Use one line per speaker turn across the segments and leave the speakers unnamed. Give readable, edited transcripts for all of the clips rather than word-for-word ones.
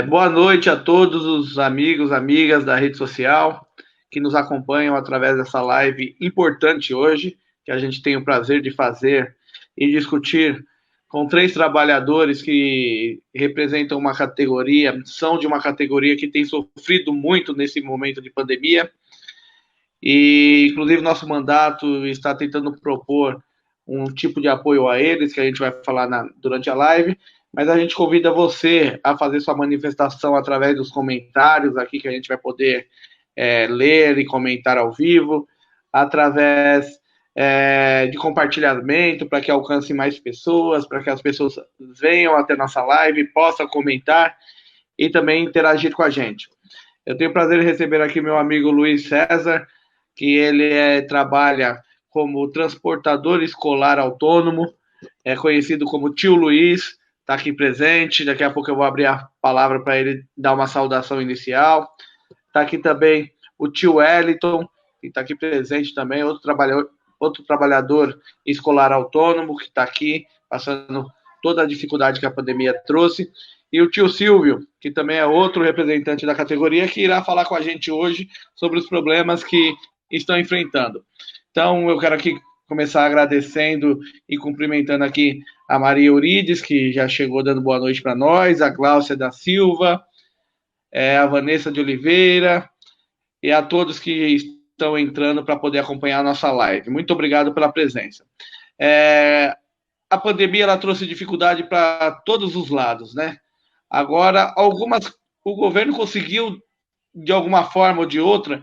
Boa noite a todos os amigos, amigas da rede social que nos acompanham através dessa live importante hoje, que a gente tem o prazer de fazer e discutir com três trabalhadores que representam uma categoria, são de uma categoria que tem sofrido muito nesse momento de pandemia. E, inclusive, nosso mandato está tentando propor um tipo de apoio a eles, que a gente vai falar durante a live, mas a gente convida você a fazer sua manifestação através dos comentários aqui, que a gente vai poder ler e comentar ao vivo, através de compartilhamento, para que alcance mais pessoas, para que as pessoas venham até nossa live, possam comentar e também interagir com a gente. Eu tenho o prazer de receber aqui meu amigo Luiz César, que ele trabalha como transportador escolar autônomo, é conhecido como Tio Luiz, está aqui presente. Daqui a pouco eu vou abrir a palavra para ele dar uma saudação inicial. Está aqui também o Tio Wellington, que está aqui presente também, outro trabalhador escolar autônomo, que está aqui passando toda a dificuldade que a pandemia trouxe. E o tio Silvio, que também é outro representante da categoria, que irá falar com a gente hoje sobre os problemas que estão enfrentando. Então, eu quero aqui começar agradecendo e cumprimentando aqui a Maria Eurides, que já chegou dando boa noite para nós, a Gláucia da Silva, a Vanessa de Oliveira e a todos que estão entrando para poder acompanhar a nossa live. Muito obrigado pela presença. A pandemia ela trouxe dificuldade para todos os lados, né? Agora, o governo conseguiu, de alguma forma ou de outra,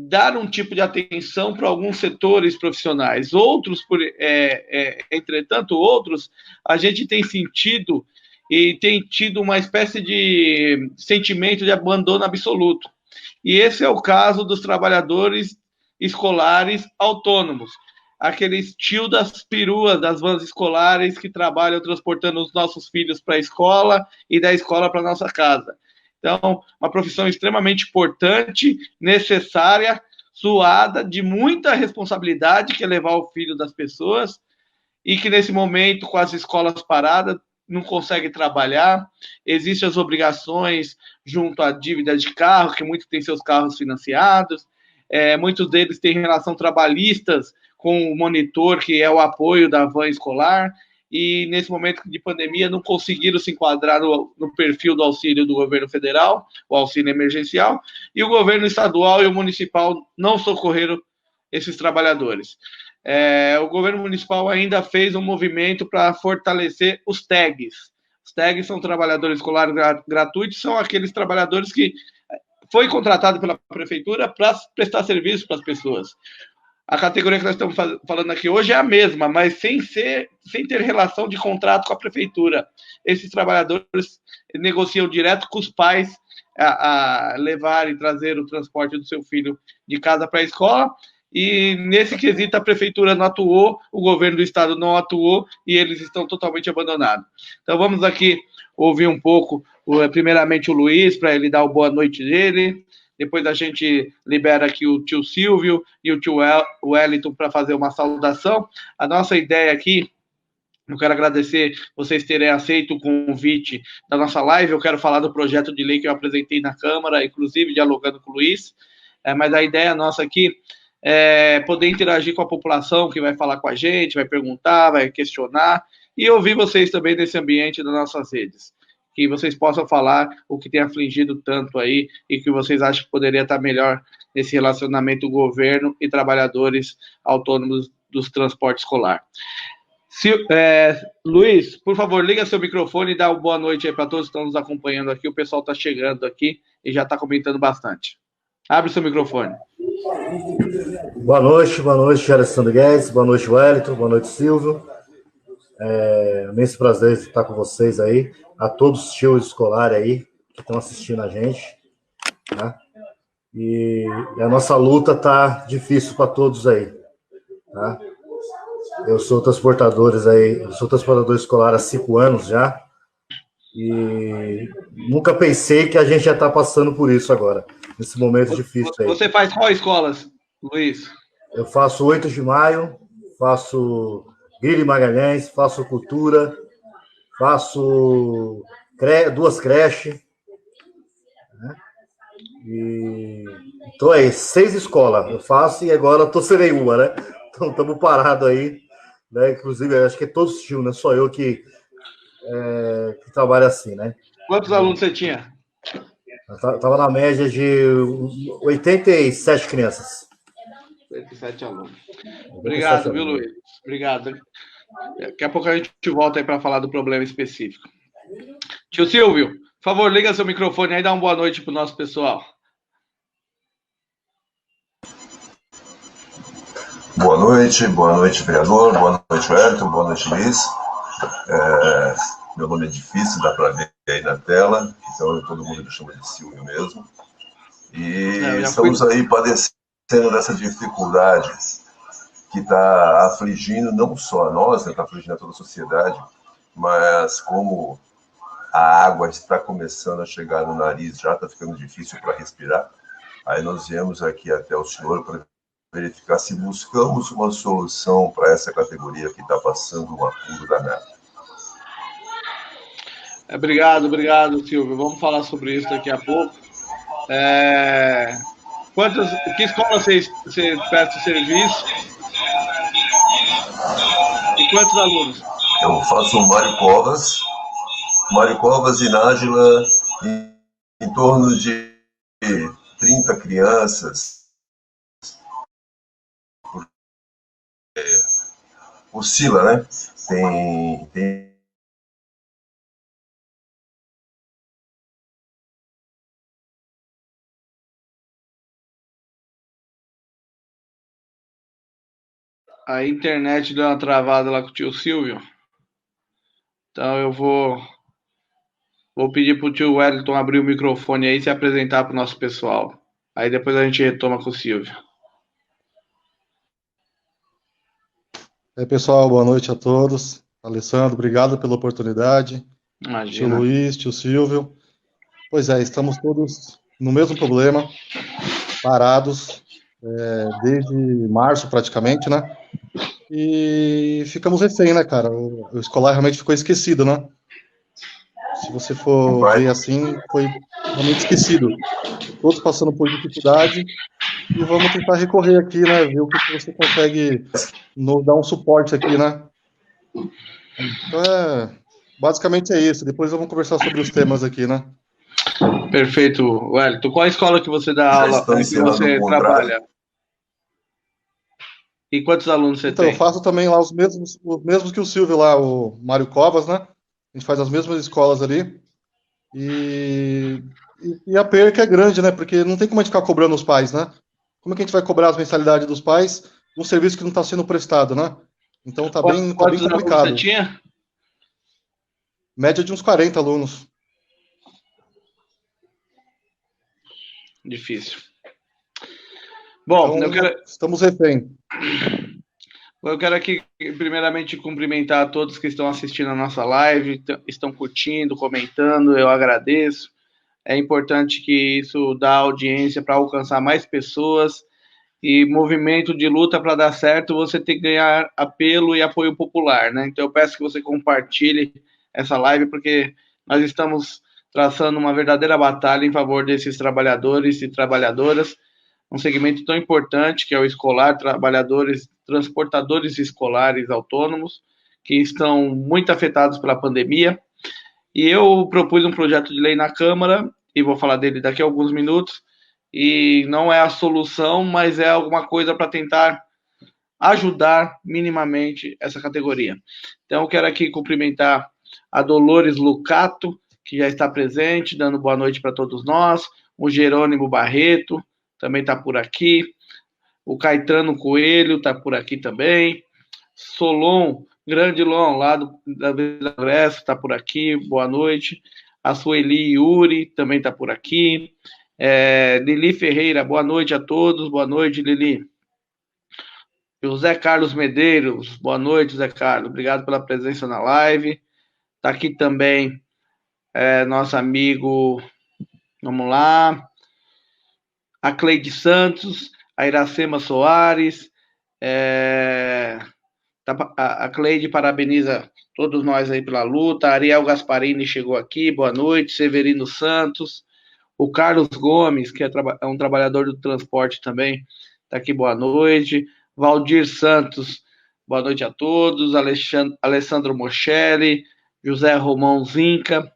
dar um tipo de atenção para alguns setores profissionais. Entretanto, outros, a gente tem sentido e tem tido uma espécie de sentimento de abandono absoluto. E esse é o caso dos trabalhadores escolares autônomos, aqueles tio das peruas das vans escolares que trabalham transportando os nossos filhos para a escola e da escola para nossa casa. Então, uma profissão extremamente importante, necessária, suada, de muita responsabilidade, que é levar o filho das pessoas, e que nesse momento, com as escolas paradas, não consegue trabalhar. Existem as obrigações junto à dívida de carro, que muitos têm seus carros financiados. Muitos deles têm relação trabalhistas com o monitor, que é o apoio da van escolar, e nesse momento de pandemia não conseguiram se enquadrar no perfil do auxílio do governo federal, o auxílio emergencial, e o governo estadual e o municipal não socorreram esses trabalhadores. O governo municipal ainda fez um movimento para fortalecer os tags. Os tags são trabalhadores escolares gratuitos, são aqueles trabalhadores que foi contratado pela prefeitura para prestar serviço para as pessoas. A categoria que nós estamos falando aqui hoje é a mesma, mas sem ter relação de contrato com a prefeitura. Esses trabalhadores negociam direto com os pais a levar e trazer o transporte do seu filho de casa para a escola, e nesse quesito a prefeitura não atuou, o governo do estado não atuou, e eles estão totalmente abandonados. Então vamos aqui ouvir um pouco, primeiramente o Luiz, para ele dar o boa noite dele. Depois a gente libera aqui o tio Silvio e o tio Wellington para fazer uma saudação. A nossa ideia aqui, eu quero agradecer vocês terem aceito o convite da nossa live. Eu quero falar do projeto de lei que eu apresentei na Câmara, inclusive dialogando com o Luiz. Mas a ideia nossa aqui é poder interagir com a população que vai falar com a gente, vai perguntar, vai questionar, e ouvir vocês também nesse ambiente das nossas redes. Que vocês possam falar o que tem afligido tanto aí e que vocês acham que poderia estar melhor nesse relacionamento governo e trabalhadores autônomos dos transportes escolar. Luiz, por favor, liga seu microfone e dá uma boa noite aí para todos que estão nos acompanhando aqui. O pessoal está chegando aqui e já está comentando bastante. Abre seu microfone.
Boa noite, Alessandro Guedes, boa noite, Wellington, boa noite, Silvio. Imenso prazer estar com vocês aí, a todos os tios escolares aí que estão assistindo a gente, né? E a nossa luta tá difícil para todos aí, tá? Eu sou transportador escolar há 5 anos já, e nunca pensei que a gente já está passando por isso agora, nesse momento difícil aí.
Você faz qual escolas, Luiz?
Eu faço 8 de maio, faço Grilo e Magalhães, faço Cultura, faço 2 creches. Né? Então é 6 escolas. Eu faço e agora estou sem nenhuma, né? Então estamos parados aí. Né? Inclusive, acho que é todos tios, né? Só eu que trabalho assim, né?
Quantos alunos você tinha?
Estava na média de 87 crianças.
87 alunos.
87
Obrigado, viu,
alunos.
Luiz? Obrigado. Daqui a pouco a gente volta aí para falar do problema específico. Tio Silvio, por favor, liga seu microfone aí e dá uma boa noite para o nosso pessoal.
Boa noite, vereador, boa noite, Wellington, boa noite, Luiz. Meu nome é difícil, dá para ver aí na tela, então todo mundo me chama de Silvio mesmo. E estamos aí padecendo dessa dificuldade que está afligindo não só a nós, está afligindo a toda a sociedade, mas como a água está começando a chegar no nariz, já está ficando difícil para respirar, aí nós viemos aqui até o senhor para verificar se buscamos uma solução para essa categoria que está passando um apuro danado.
Obrigado, Silvio. Vamos falar sobre isso daqui a pouco. Que escola você presta serviço? E quantos alunos?
Eu faço o Mário Covas e Nájila, em torno de 30 crianças. Oscila, né? Tem
A internet deu uma travada lá com o tio Silvio. Então eu vou pedir para o tio Wellington abrir o microfone aí e se apresentar para o nosso pessoal. Aí depois a gente retoma com o Silvio.
Pessoal, boa noite a todos. Alessandro, obrigado pela oportunidade.
Imagina.
Tio Luiz, tio Silvio. Pois é, estamos todos no mesmo problema, parados, desde março praticamente, né? E ficamos refém, né, cara? O escolar realmente ficou esquecido, né? Se você for ver assim, foi realmente esquecido. Todos passando por dificuldade e vamos tentar recorrer aqui, né? Ver o que você consegue nos dar um suporte aqui, né? Então, basicamente é isso. Depois vamos conversar sobre os temas aqui, né?
Perfeito, Wellington. Qual a escola que você dá aula, que você trabalha? E quantos alunos você tem?
Eu faço também lá os mesmos que o Silvio lá, o Mário Covas, né? A gente faz as mesmas escolas ali. E a perca é grande, né? Porque não tem como a gente ficar cobrando os pais, né? Como é que a gente vai cobrar as mensalidades dos pais de um serviço que não está sendo prestado, né? Então tá bem complicado.
Você tinha?
Média de uns 40 alunos.
Difícil. Bom,
então, estamos refém.
Eu quero aqui, primeiramente, cumprimentar a todos que estão assistindo a nossa live, estão curtindo, comentando, eu agradeço. É importante que isso dá audiência para alcançar mais pessoas e movimento de luta para dar certo, você tem que ganhar apelo e apoio popular, né? Então eu peço que você compartilhe essa live, porque nós estamos traçando uma verdadeira batalha em favor desses trabalhadores e trabalhadoras, um segmento tão importante que é o escolar, trabalhadores, transportadores escolares autônomos, que estão muito afetados pela pandemia. E eu propus um projeto de lei na Câmara, e vou falar dele daqui a alguns minutos, e não é a solução, mas é alguma coisa para tentar ajudar minimamente essa categoria. Então, eu quero aqui cumprimentar a Dolores Lucato, que já está presente, dando boa noite para todos nós, o Jerônimo Barreto, também está por aqui, o Caetano Coelho está por aqui também, Solon, grande Lon, lá da Vila Grécia, está por aqui, boa noite, a Sueli Yuri também está por aqui, Lili Ferreira, boa noite a todos, boa noite, Lili. José Carlos Medeiros, boa noite, José Carlos, obrigado pela presença na live. Está aqui também nosso amigo, vamos lá, a Cleide Santos, a Iracema Soares, está A Cleide parabeniza todos nós aí pela luta. Ariel Gasparini chegou aqui, boa noite. Severino Santos. O Carlos Gomes, que é um trabalhador do transporte também, está aqui, boa noite. Valdir Santos, boa noite a todos. Alessandro Mochelli, José Romão Zinca,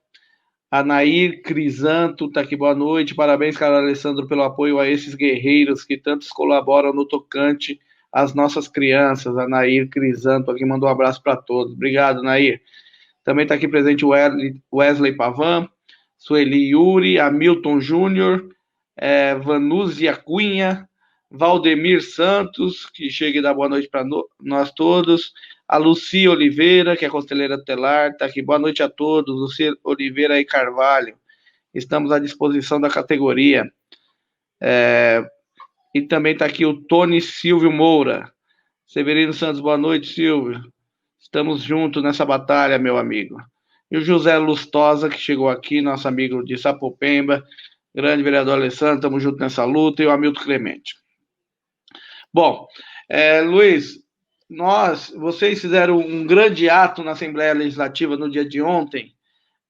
Anair Crisanto, está aqui, boa noite. Parabéns, cara Alessandro, pelo apoio a esses guerreiros que tantos colaboram no tocante às nossas crianças. Anair Crisanto aqui mandou um abraço para todos. Obrigado, Nair. Também está aqui presente o Wesley Pavan, Sueli Yuri, Hamilton Júnior, Vanúzia Cunha, Valdemir Santos, que chega e dá boa noite para nós todos, a Lucia Oliveira, que é conselheira tutelar, está aqui, boa noite a todos, Lucia Oliveira e Carvalho, estamos à disposição da categoria. E também está aqui o Tony Silvio Moura, Severino Santos, boa noite, Silvio, estamos juntos nessa batalha, meu amigo. E o José Lustosa, que chegou aqui, nosso amigo de Sapopemba, grande vereador Alessandro, estamos juntos nessa luta, e o Hamilton Clemente. Bom, Luiz, vocês fizeram um grande ato na Assembleia Legislativa no dia de ontem,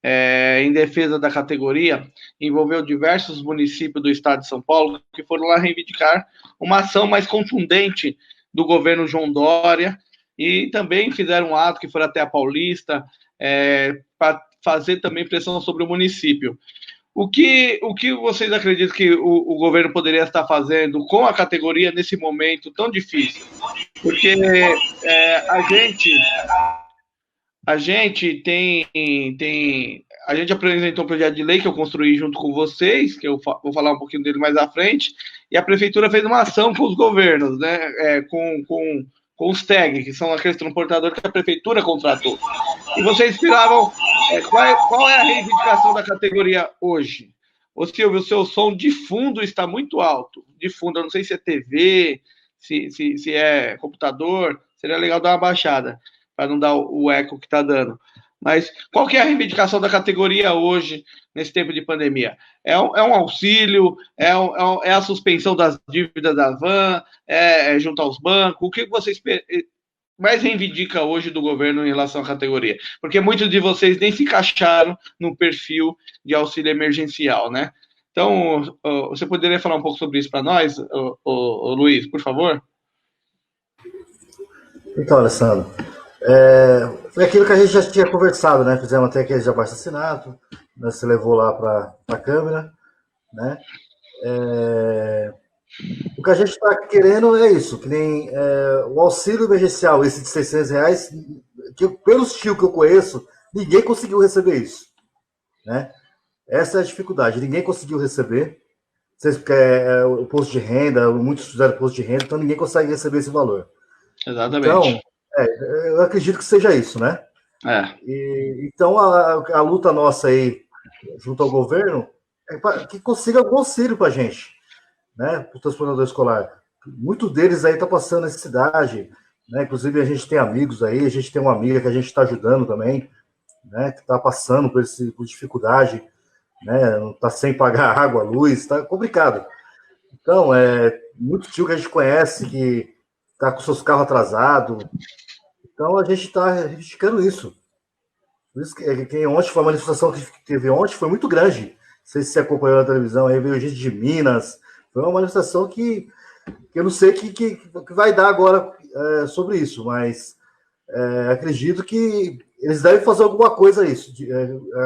em defesa da categoria, envolveu diversos municípios do estado de São Paulo, que foram lá reivindicar uma ação mais contundente do governo João Dória, e também fizeram um ato que foi até a Paulista, para fazer também pressão sobre o município. O que vocês acreditam que o governo poderia estar fazendo com a categoria nesse momento tão difícil? Porque a gente apresentou um projeto de lei que eu construí junto com vocês, que eu vou falar um pouquinho dele mais à frente, e a prefeitura fez uma ação com os governos, né, com os TEG, que são aqueles transportadores que a prefeitura contratou. E vocês esperavam qual é a reivindicação da categoria hoje? Ô Silvio, o seu som de fundo está muito alto. De fundo, eu não sei se é TV, se é computador, seria legal dar uma baixada, para não dar o eco que está dando. Mas qual que é a reivindicação da categoria hoje, nesse tempo de pandemia? É um auxílio? É a suspensão das dívidas da Van? É junto aos bancos? O que vocês mais reivindica hoje do governo em relação à categoria? Porque muitos de vocês nem se encaixaram no perfil de auxílio emergencial, né? Então, você poderia falar um pouco sobre isso para nós, Luiz, por favor?
Então, Alessandro, foi aquilo que a gente já tinha conversado, né? Fizemos até aquele abaixo-assinado, né? Você levou lá para a Câmara, né? O que a gente está querendo é isso, que nem o auxílio emergencial, esse de R$600, que pelos tios que eu conheço, ninguém conseguiu receber isso, né? Essa é a dificuldade, ninguém conseguiu receber. Vocês querem o posto de renda, muitos fizeram posto de renda, então ninguém consegue receber esse valor.
Exatamente.
Então, eu acredito que seja isso, né? Então, a luta nossa aí, junto ao governo, é que consiga algum auxílio para a gente, né? Para o transportador escolar. Muitos deles aí estão passando necessidade, né? Inclusive, a gente tem amigos aí, a gente tem uma amiga que a gente está ajudando também, né? Que está passando por dificuldade, né? Não está sem pagar água, luz, está complicado. Então, muito tio que a gente conhece que está com seus carros atrasados. Então, a gente está reivindicando isso. Por isso que ontem foi a manifestação que teve ontem, foi muito grande. Não sei se você acompanhou na televisão, aí veio gente de Minas. Foi uma manifestação que eu não sei o que vai dar agora sobre isso, mas acredito que eles devem fazer alguma coisa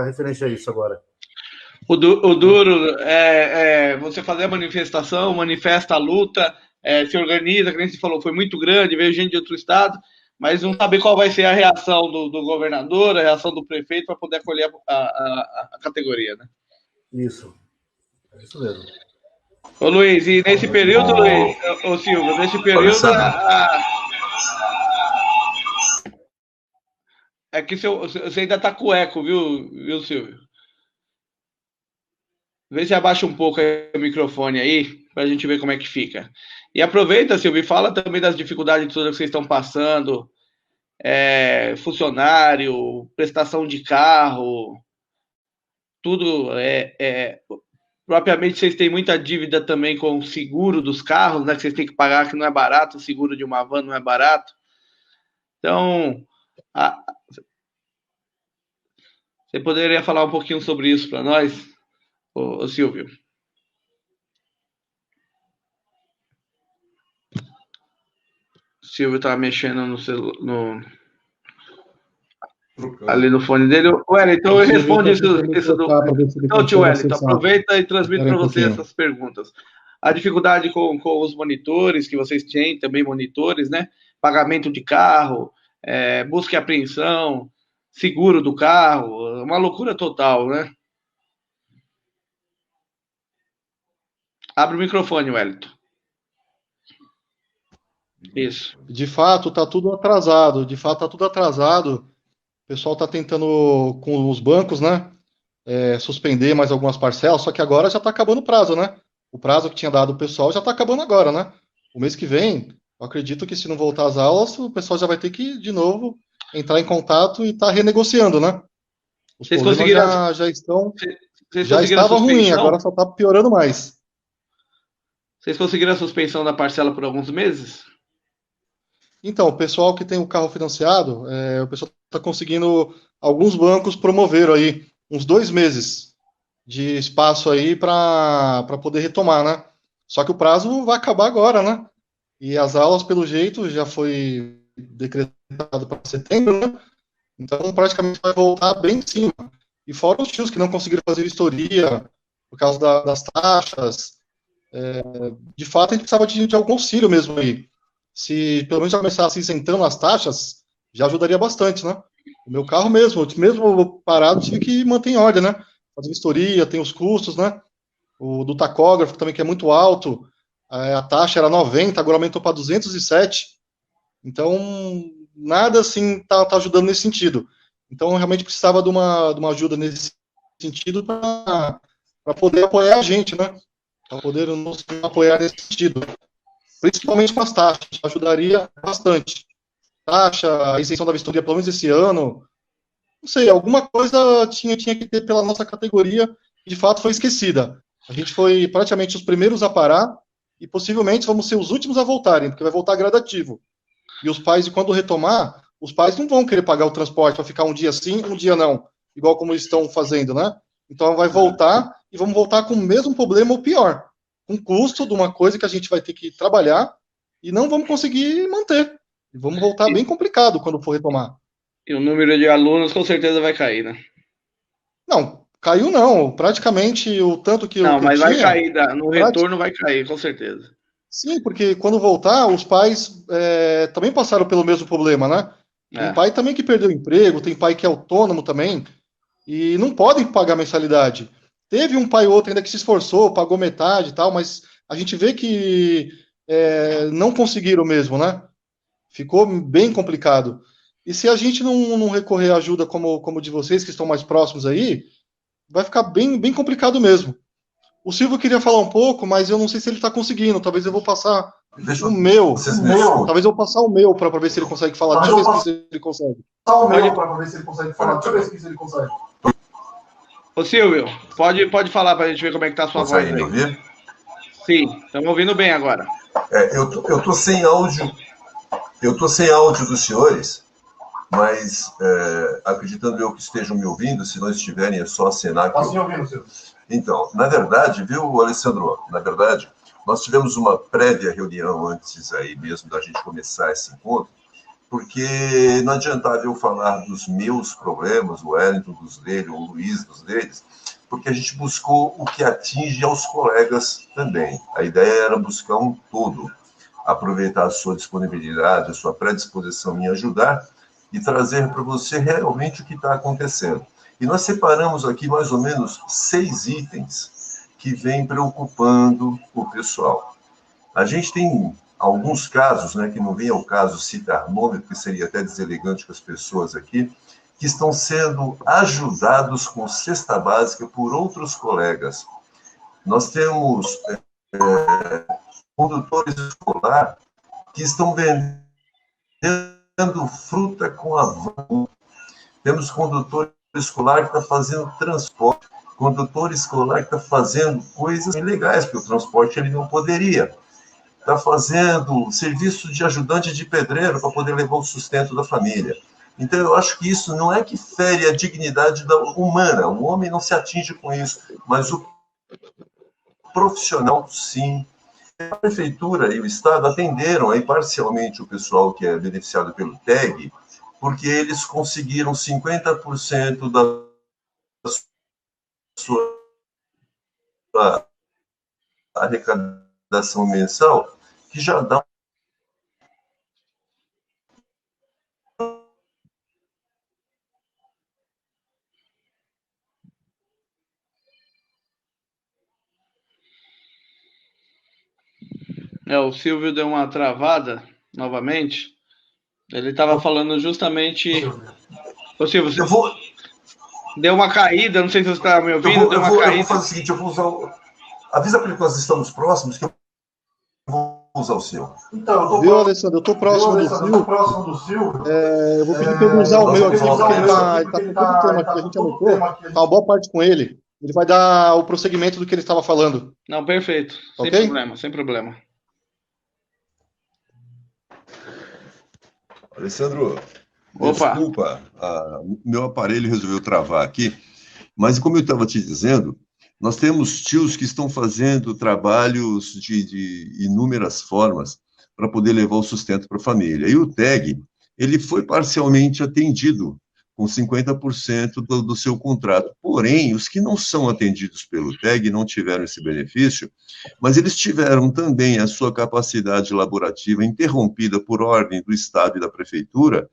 referente a isso agora.
O duro você fazer a manifestação, manifesta a luta, se organiza, como você falou, foi muito grande, veio gente de outro estado, mas não saber qual vai ser a reação do governador, a reação do prefeito para poder acolher a categoria, né?
Isso. É isso mesmo.
Ô Luiz, e nesse período, Luiz, Silvio, nesse período é que você ainda está com eco, viu, Silvio? Vê se abaixa um pouco o microfone aí, para a gente ver como é que fica. E aproveita, Silvio, e fala também das dificuldades todas que vocês estão passando, funcionário, prestação de carro, tudo. Propriamente, vocês têm muita dívida também com o seguro dos carros, né, que vocês têm que pagar, que não é barato, o seguro de uma van não é barato. Então, você poderia falar um pouquinho sobre isso para nós, ô Silvio? O Silvio está mexendo no celular, ali no fone dele. Wellington, responde isso do... Então, tio Wellington, aproveita e transmite para você essas perguntas. A dificuldade com os monitores, que vocês têm, também monitores, né? Pagamento de carro, busca e apreensão, seguro do carro, uma loucura total, né? Abre o microfone, Wellington. Isso.
De fato, está tudo atrasado. O pessoal está tentando, com os bancos, né, suspender mais algumas parcelas, só que agora já está acabando o prazo, né? O prazo que tinha dado o pessoal já está acabando agora, né? O mês que vem, eu acredito que se não voltar às aulas, o pessoal já vai ter que, de novo, entrar em contato e estar renegociando, né? Os problemas já estavam ruins, agora só está piorando mais.
Vocês conseguiram a suspensão da parcela por alguns meses?
Então, o pessoal que tem o carro financiado, o pessoal está conseguindo, alguns bancos promoveram aí uns 2 meses de espaço aí para poder retomar, né? Só que o prazo vai acabar agora, né? E as aulas, pelo jeito, já foi decretado para setembro, né? Então, praticamente vai voltar bem em cima. E fora os tios que não conseguiram fazer vistoria por causa das taxas, de fato, a gente precisava de algum auxílio mesmo aí. Se pelo menos já começasse isentando as taxas, já ajudaria bastante, né? O meu carro mesmo parado, tive que manter em ordem, né? Fazer vistoria, tem os custos, né? O do tacógrafo também, que é muito alto, a taxa era 90, agora aumentou para 207. Então, nada assim tá ajudando nesse sentido. Então, eu realmente precisava de uma ajuda nesse sentido para poder apoiar a gente, né? Para poder nos apoiar nesse sentido. Principalmente com as taxas, ajudaria bastante. Taxa, a isenção da vistoria, pelo menos esse ano, não sei, alguma coisa tinha que ter pela nossa categoria, que de fato foi esquecida. A gente foi praticamente os primeiros a parar, e possivelmente vamos ser os últimos a voltarem, porque vai voltar gradativo. E os pais, quando retomar, os pais não vão querer pagar o transporte para ficar um dia sim, um dia não, igual como eles estão fazendo, né? Então vai voltar, e vamos voltar com o mesmo problema ou pior. Um custo de uma coisa que a gente vai ter que trabalhar e não vamos conseguir manter. E vamos voltar bem complicado quando for retomar.
E o número de alunos com certeza vai cair, né?
Não, caiu não. Praticamente o tanto que
não,
que
mas
eu
vai
tinha,
cair, no retorno vai cair, com certeza.
Sim, porque quando voltar, os pais também passaram pelo mesmo problema, né? Tem pai também que perdeu o emprego, tem pai que é autônomo também, e não podem pagar mensalidade. Teve um pai ou outro ainda que se esforçou, pagou metade e tal, mas a gente vê que não conseguiram mesmo, né? Ficou bem complicado. E se a gente não recorrer à ajuda como de vocês, que estão mais próximos aí, vai ficar bem, bem complicado mesmo. O Silvio queria falar um pouco, mas eu não sei se ele está conseguindo. Talvez eu vou passar o meu. Talvez eu vou passar o meu para ver se ele consegue falar. Deixa eu ver se ele consegue.
O meu para ver se ele consegue falar. Deixa eu ver se ele consegue.
Ô Silvio, pode falar para a gente ver como é que tá a sua voz aí.
Ouvir?
Sim, estamos ouvindo bem agora.
Eu tô sem áudio. Eu tô sem áudio dos senhores, mas acreditando eu que estejam me ouvindo, se não estiverem é só acenar.
Posso me ouvindo, Silvio?
Então, na verdade, viu, Alessandro? Na verdade, nós tivemos uma prévia reunião antes aí mesmo da gente começar esse encontro, porque não adiantava eu falar dos meus problemas, o Wellington dos dele, o Luiz dos deles, porque a gente buscou o que atinge aos colegas também. A ideia era buscar um todo, aproveitar a sua disponibilidade, a sua predisposição em ajudar e trazer para você realmente o que está acontecendo. E nós separamos aqui mais ou menos 6 itens que vêm preocupando o pessoal. A gente tem alguns casos, né, que não vem ao caso citar nome, porque seria até deselegante com as pessoas aqui, que estão sendo ajudados com cesta básica por outros colegas. Nós temos condutores escolares que estão vendendo fruta com a van. Temos condutor escolar que está fazendo transporte, condutor escolar que está fazendo coisas ilegais, porque o transporte ele não poderia. está fazendo serviço de ajudante de pedreiro para poder levar o sustento da família. Então, eu acho que isso não é que fere a dignidade humana, o homem não se atinge com isso, mas o profissional, sim. A prefeitura e o Estado atenderam aí parcialmente o pessoal que é beneficiado pelo TEG, porque eles conseguiram 50% da sua arrecadação mensal, que já dá
O Silvio deu uma travada novamente. Ele estava falando justamente. Ô, Silvio, você deu uma caída, não sei se você está me ouvindo.
Eu vou fazer o seguinte, eu vou usar. Avisa para ele que nós estamos próximos, que eu vou usar o seu.
Então, viu, Alessandro? Eu estou próximo do Silvio. Eu vou pedir para ele usar o meu aqui, porque ele está com todo o tema que a gente anotou. Está uma boa parte com ele. Ele vai dar o prosseguimento do que ele estava falando.
Não, perfeito. Sem
Okay?
problema, sem problema.
Alessandro,
Opa.
Desculpa, meu aparelho resolveu travar aqui, mas como eu estava te dizendo, nós temos tios que estão fazendo trabalhos de inúmeras formas para poder levar o sustento para a família. E o TEG, ele foi parcialmente atendido com 50% do seu contrato. Porém, os que não são atendidos pelo TEG não tiveram esse benefício, mas eles tiveram também a sua capacidade laborativa interrompida por ordem do Estado e da Prefeitura,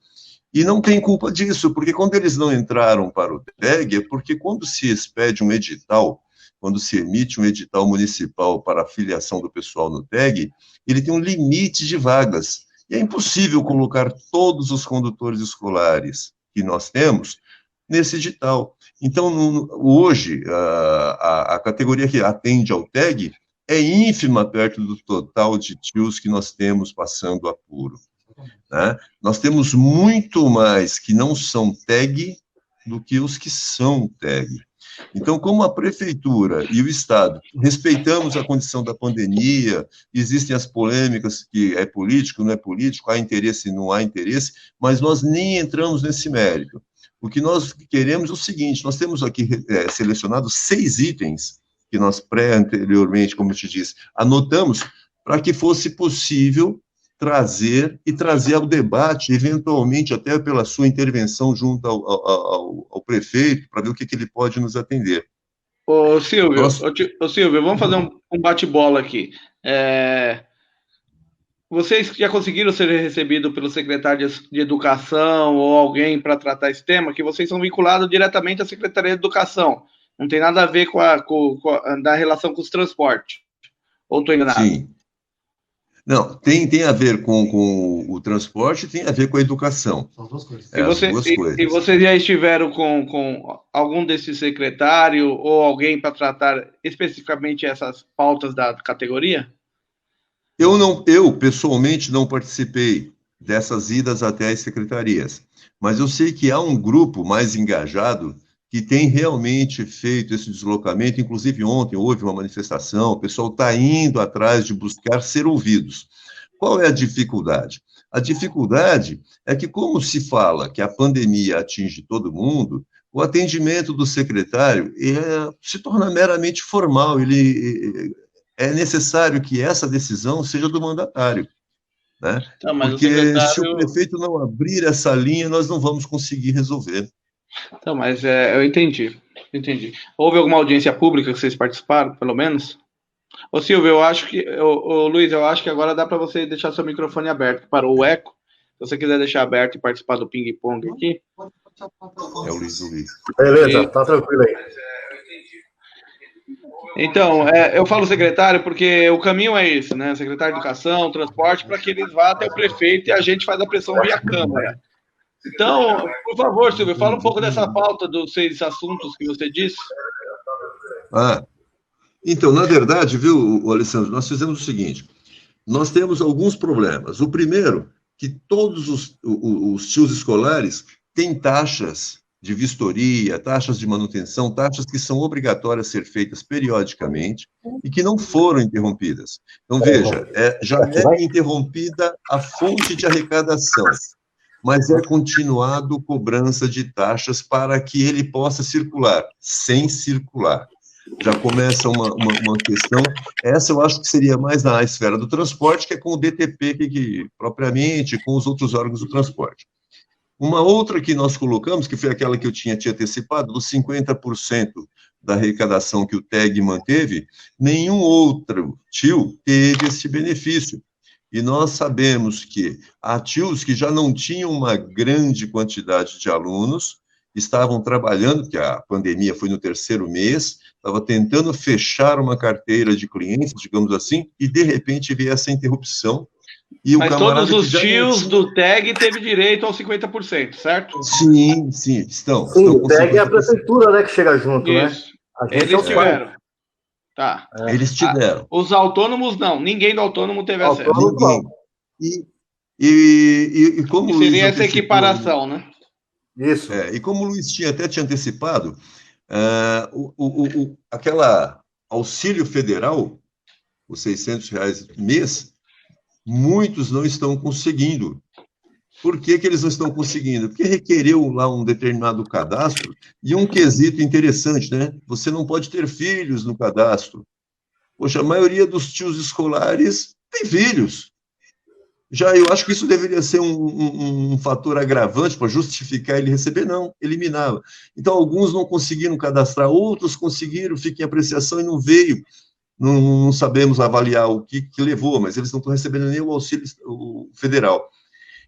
e não tem culpa disso, porque quando eles não entraram para o TEG, é porque quando se expede um edital, quando se emite um edital municipal para a filiação do pessoal no TEG, ele tem um limite de vagas, e é impossível colocar todos os condutores escolares que nós temos nesse edital. Então, hoje, a categoria que atende ao TEG é ínfima perto do total de tios que nós temos passando apuro. Né? Nós temos muito mais que não são TEG do que os que são TEG. Então, como a Prefeitura e o Estado respeitamos a condição da pandemia, existem as polêmicas que é político, não é político, há interesse, não há interesse, mas nós nem entramos nesse mérito. O que nós queremos é o seguinte, nós temos aqui selecionado 6 itens que nós anteriormente, como eu te disse, anotamos para que fosse possível trazer ao debate, eventualmente até pela sua intervenção junto ao prefeito, para ver o que ele pode nos atender.
Ô, Silvio, Silvio, vamos fazer um bate-bola aqui. Vocês já conseguiram ser recebidos pelo secretário de Educação ou alguém para tratar esse tema? Que vocês são vinculados diretamente à Secretaria de Educação. Não tem nada a ver com a relação com os transportes. Ou estou enganado?
Sim. Não, tem a ver com o transporte, tem a ver com a educação. São duas coisas.
E vocês já estiveram com algum desses secretários ou alguém para tratar especificamente essas pautas da categoria?
Eu pessoalmente não participei dessas idas até as secretarias, mas eu sei que há um grupo mais engajado que tem realmente feito esse deslocamento, inclusive ontem houve uma manifestação, o pessoal está indo atrás de buscar ser ouvidos. Qual é a dificuldade? A dificuldade é que, como se fala que a pandemia atinge todo mundo, o atendimento do secretário se torna meramente formal, é necessário que essa decisão seja do mandatário. Né?
Não,
porque se o prefeito não abrir essa linha, nós não vamos conseguir resolver.
Então, mas eu entendi. Houve alguma audiência pública que vocês participaram, pelo menos? Ô, Silvio, eu acho que... Luiz, eu acho que agora dá para você deixar seu microfone aberto. Parou o eco. Se você quiser deixar aberto e participar do ping-pong aqui.
É o Luiz.
Beleza, tá tranquilo aí.
Então, eu falo secretário porque o caminho é esse, né? Secretário de Educação, Transporte, para que eles vá até o prefeito e a gente faz a pressão via Câmara. Então, por favor, Silvio, fala um pouco dessa pauta dos 6 assuntos que você disse.
Então, na verdade, viu, Alessandro, nós fizemos o seguinte, nós temos alguns problemas. O primeiro, que todos os tios escolares têm taxas de vistoria, taxas de manutenção, taxas que são obrigatórias a ser feitas periodicamente e que não foram interrompidas. Então, veja, já é interrompida a fonte de arrecadação, mas é continuado cobrança de taxas para que ele possa circular, sem circular. Já começa uma questão, essa eu acho que seria mais na esfera do transporte, que é com o DTP propriamente, com os outros órgãos do transporte. Uma outra que nós colocamos, que foi aquela que eu tinha te antecipado, dos 50% da arrecadação que o TEG manteve, nenhum outro TIO teve esse benefício. E nós sabemos que há TIOs que já não tinham uma grande quantidade de alunos, estavam trabalhando, porque a pandemia foi no 3º mês, estava tentando fechar uma carteira de clientes, digamos assim, e de repente veio essa interrupção. E
mas todos os TIOs do TEG teve direito aos 50%, certo?
Sim, estão.
Sim, o TEG é a prefeitura, né, que chega junto,
isso.
Né?
Eles tiveram. Tá.
Eles tiveram.
Os autônomos, não. Ninguém do autônomo teve acesso.
Ninguém. E como
e seria essa equiparação, né?
Isso.
E como o Luiz até tinha antecipado, aquela auxílio federal, os R$600 mês, muitos não estão conseguindo. Por que eles não estão conseguindo? Porque requereu lá um determinado cadastro e um quesito interessante, né? Você não pode ter filhos no cadastro. Poxa, a maioria dos tios escolares tem filhos. Já eu acho que isso deveria ser um fator agravante para justificar ele receber, não, eliminava. Então, alguns não conseguiram cadastrar, outros conseguiram, fica em apreciação e não veio. Não sabemos avaliar o que levou, mas eles não estão recebendo nem o auxílio federal.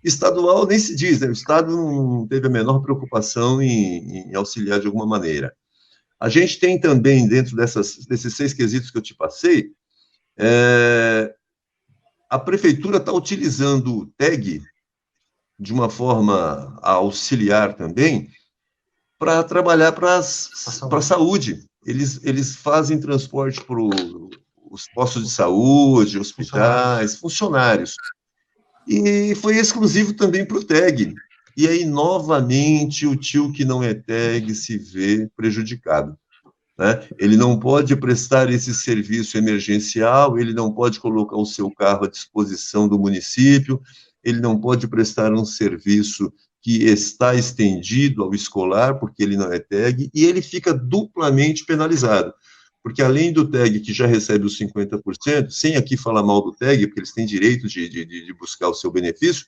Estadual nem se diz, né? O Estado não teve a menor preocupação em auxiliar de alguma maneira. A gente tem também, dentro desses 6 quesitos que eu te passei, a prefeitura está utilizando o TEG de uma forma auxiliar também para trabalhar para a saúde. Eles fazem transporte para os postos de saúde, hospitais, funcionários. E foi exclusivo também para o TEG. E aí, novamente, o tio que não é TEG se vê prejudicado. Né? Ele não pode prestar esse serviço emergencial, ele não pode colocar o seu carro à disposição do município, ele não pode prestar um serviço que está estendido ao escolar, porque ele não é TEG, e ele fica duplamente penalizado. Porque além do TEG, que já recebe os 50%, sem aqui falar mal do TEG, porque eles têm direito de buscar o seu benefício,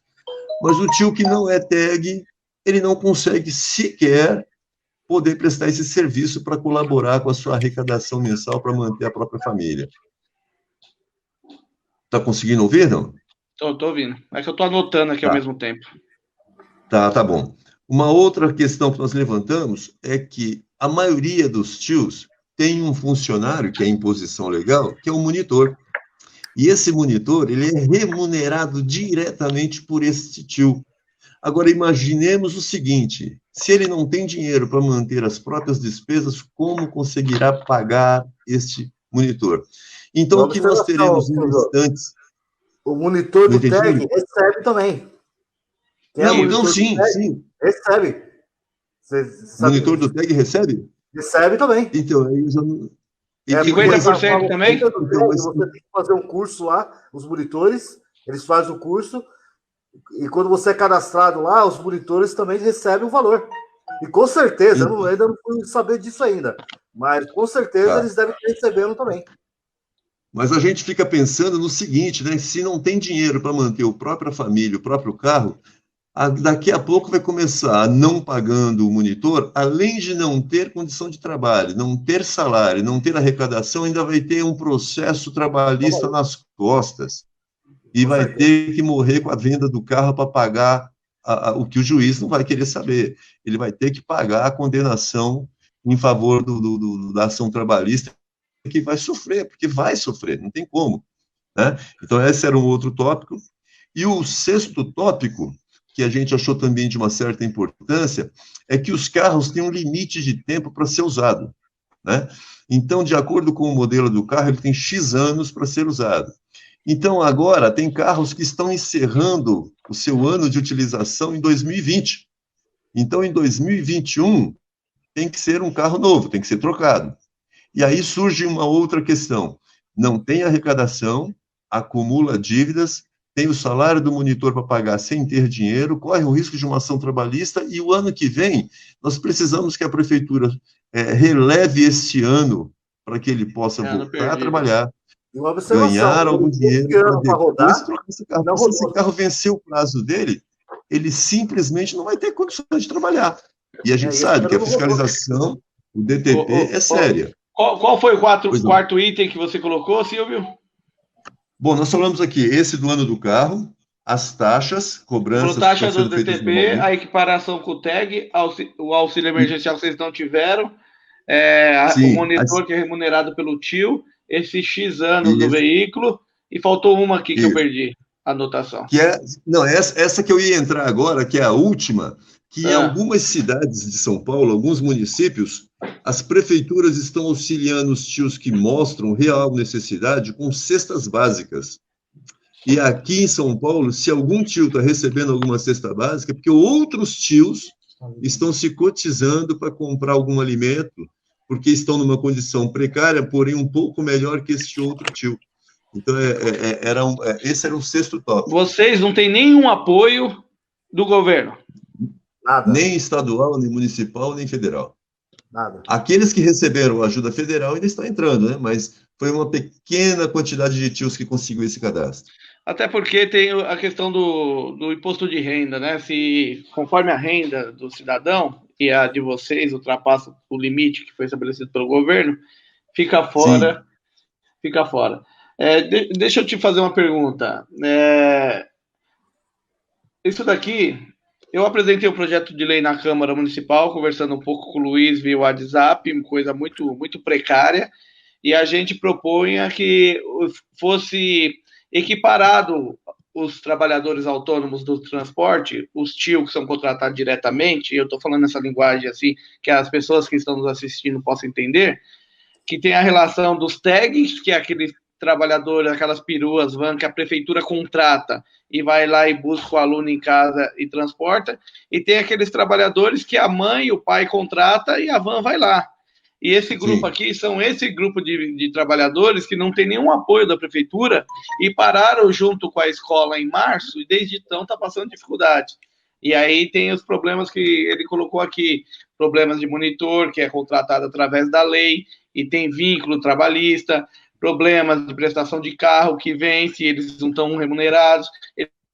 mas o tio que não é TEG, ele não consegue sequer poder prestar esse serviço para colaborar com a sua arrecadação mensal para manter a própria família. Está conseguindo ouvir, não?
Estou ouvindo. É que eu estou anotando aqui ao mesmo tempo.
Tá bom. Uma outra questão que nós levantamos é que a maioria dos tios tem um funcionário, que é em posição legal, que é o monitor. E esse monitor, ele é remunerado diretamente por esse tio. Agora, imaginemos o seguinte, se ele não tem dinheiro para manter as próprias despesas, como conseguirá pagar este monitor? Então, o que nós teremos em instantes...
O monitor do TEG recebe também.
Não, sim.
Recebe.
O monitor do TEG recebe?
Recebe também.
Então, aí já não...
50% também?
Você tem que fazer um curso lá, os monitores, eles fazem o curso, e quando você é cadastrado lá, os monitores também recebem o valor. E com certeza, eu ainda não fui saber disso ainda, mas com certeza eles devem estar recebendo também.
Mas a gente fica pensando no seguinte, né? Se não tem dinheiro para manter a própria família, o próprio carro, daqui a pouco vai começar não pagando o monitor, além de não ter condição de trabalho, não ter salário, não ter arrecadação, ainda vai ter um processo trabalhista nas costas. E vai ter que morrer com a venda do carro para pagar o que o juiz não vai querer saber. Ele vai ter que pagar a condenação em favor da ação trabalhista, que vai sofrer, porque vai sofrer, não tem como. Né? Então, esse era um outro tópico. E o 6º tópico, que a gente achou também de uma certa importância, é que os carros têm um limite de tempo para ser usado. Né? Então, de acordo com o modelo do carro, ele tem X anos para ser usado. Então, agora, tem carros que estão encerrando o seu ano de utilização em 2020. Então, em 2021, tem que ser um carro novo, tem que ser trocado. E aí surge uma outra questão. Não tem arrecadação, acumula dívidas, tem o salário do monitor para pagar sem ter dinheiro, corre o risco de uma ação trabalhista, e o ano que vem, nós precisamos que a prefeitura releve este ano para que ele possa voltar a trabalhar, ganhar algum dinheiro para depois trocar esse carro. Se esse carro vencer o prazo dele, ele simplesmente não vai ter condições de trabalhar. E a gente sabe que a fiscalização, o DTP, é séria.
Qual foi o quarto item que você colocou, Silvio?
Bom, nós falamos aqui, esse do ano do carro, as taxas, cobranças...
A taxa do DTP, a equiparação com o TAG, o auxílio emergencial que vocês não tiveram, o monitor que é remunerado pelo tio, esses X anos do veículo, e faltou uma aqui que eu perdi, a anotação.
Essa que eu ia entrar agora, que é a última, que em algumas cidades de São Paulo, alguns municípios, as prefeituras estão auxiliando os tios que mostram real necessidade com cestas básicas. E aqui em São Paulo, se algum tio está recebendo alguma cesta básica, é porque outros tios estão se cotizando para comprar algum alimento, porque estão numa condição precária, porém um pouco melhor que esse outro tio. Então, esse era um sexto tópico.
Vocês não têm nenhum apoio do governo?
Nada.
Nem estadual, nem municipal, nem federal.
Nada.
Aqueles que receberam ajuda federal ainda estão entrando, né? Mas foi uma pequena quantidade de tios que conseguiu esse cadastro.
Até porque tem a questão do imposto de renda, né? Se conforme a renda do cidadão e a de vocês ultrapassa o limite que foi estabelecido pelo governo, fica fora. Sim. Fica fora. Deixa eu te fazer uma pergunta. Isso daqui, eu apresentei um projeto de lei na Câmara Municipal, conversando um pouco com o Luiz via WhatsApp, coisa muito, muito precária, e a gente propunha que fosse equiparado os trabalhadores autônomos do transporte, os tios que são contratados diretamente, e eu estou falando essa linguagem assim, que as pessoas que estão nos assistindo possam entender, que tem a relação dos tags, que é aqueles trabalhadores, aquelas peruas, van que a prefeitura contrata e vai lá e busca o aluno em casa e transporta, e tem aqueles trabalhadores que a mãe e o pai contrata e a van vai lá. E esse grupo aqui são esse grupo de trabalhadores que não tem nenhum apoio da prefeitura e pararam junto com a escola em março e desde então está passando dificuldade. E aí tem os problemas que ele colocou aqui, problemas de monitor, que é contratado através da lei, e tem vínculo trabalhista, problemas de prestação de carro que vence, eles não estão remunerados,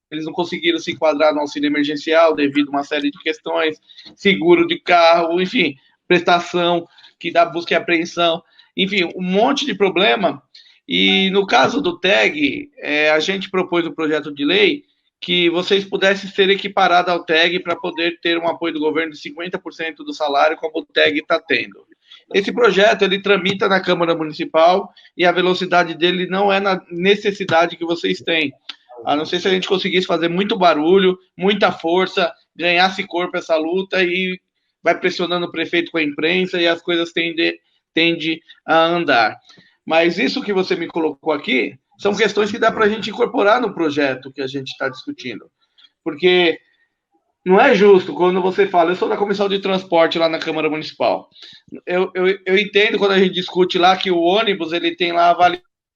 eles não conseguiram se enquadrar no auxílio emergencial devido a uma série de questões, seguro de carro, enfim, prestação que dá busca e apreensão, enfim, um monte de problema. E no caso do TAG, a gente propôs um projeto de lei que vocês pudessem ser equiparados ao TAG para poder ter um apoio do governo de 50% do salário, como o TAG está tendo. Esse projeto, ele tramita na Câmara Municipal e a velocidade dele não é na necessidade que vocês têm. A não ser se a gente conseguisse fazer muito barulho, muita força, ganhasse corpo essa luta e vai pressionando o prefeito com a imprensa e as coisas tendem a andar. Mas isso que você me colocou aqui são questões que dá para a gente incorporar no projeto que a gente está discutindo. Porque não é justo quando você fala, eu sou da comissão de transporte lá na Câmara Municipal. Eu entendo quando a gente discute lá que o ônibus ele tem lá a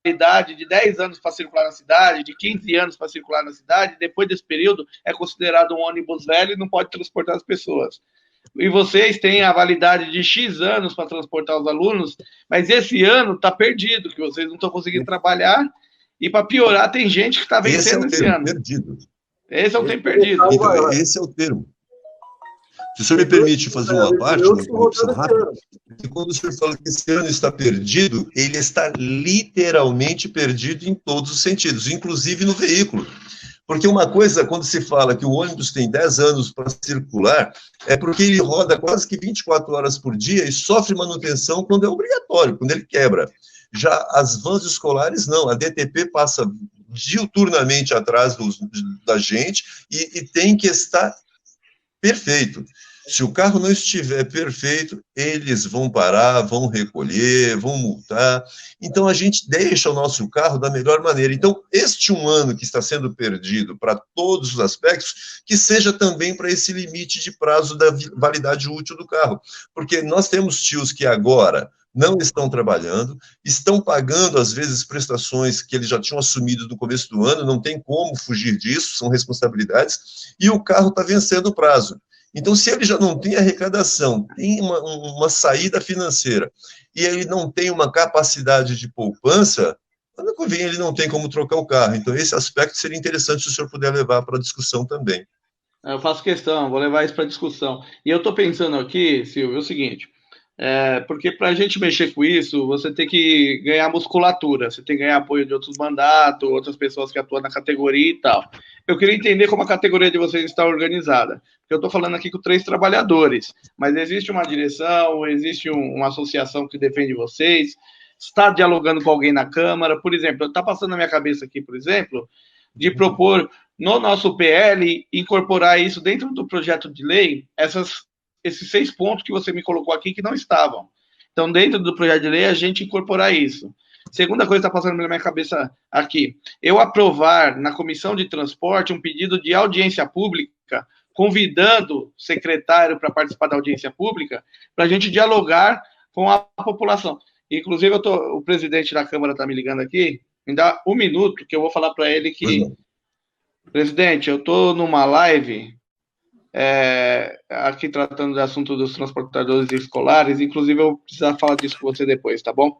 validade de 10 anos para circular na cidade, de 15 anos para circular na cidade, depois desse período é considerado um ônibus velho e não pode transportar as pessoas. E vocês têm a validade de X anos para transportar os alunos, mas esse ano está perdido, que vocês não estão conseguindo trabalhar, e para piorar, tem gente que está vencendo esse ano.
Perdido.
Esse é o tempo perdido.
Então, esse é o termo. Se o senhor me permite fazer uma parte, uma corrupção rápida, quando o senhor fala que esse ano está perdido, ele está literalmente perdido em todos os sentidos, inclusive no veículo. Porque uma coisa, quando se fala que o ônibus tem 10 anos para circular, é porque ele roda quase que 24 horas por dia e sofre manutenção quando é obrigatório, quando ele quebra. Já as vans escolares, não. A DTP passa diuturnamente atrás da gente e tem que estar perfeito. Se o carro não estiver perfeito, eles vão parar, vão recolher, vão multar. Então, a gente deixa o nosso carro da melhor maneira. Então, este 1 ano que está sendo perdido para todos os aspectos, que seja também para esse limite de prazo da validade útil do carro. Porque nós temos tios que agora não estão trabalhando, estão pagando, às vezes, prestações que eles já tinham assumido no começo do ano, não tem como fugir disso, são responsabilidades, e o carro está vencendo o prazo. Então, se ele já não tem arrecadação, tem uma saída financeira, e ele não tem uma capacidade de poupança, ano que vem ele não tem como trocar o carro. Então, esse aspecto seria interessante se o senhor puder levar para a discussão também.
Eu faço questão, vou levar isso para discussão. E eu estou pensando aqui, Silvio, é o seguinte, porque para a gente mexer com isso, você tem que ganhar musculatura, você tem que ganhar apoio de outros mandatos, outras pessoas que atuam na categoria e tal. Eu queria entender como a categoria de vocês está organizada. Eu estou falando aqui com 3 trabalhadores, mas existe uma direção, existe uma associação que defende vocês, está dialogando com alguém na Câmara, por exemplo, está passando na minha cabeça aqui, por exemplo, de propor no nosso PL incorporar isso dentro do projeto de lei, esses 6 pontos que você me colocou aqui que não estavam. Então, dentro do projeto de lei, a gente incorporar isso. Segunda coisa que está passando na minha cabeça aqui, eu aprovar na Comissão de Transporte um pedido de audiência pública, convidando o secretário para participar da audiência pública, para a gente dialogar com a população. Inclusive, o presidente da Câmara está me ligando aqui, me dá 1 minuto, que eu vou falar para ele que, presidente, eu estou numa live aqui tratando do assunto dos transportadores escolares, inclusive eu vou precisar falar disso com você depois, tá bom?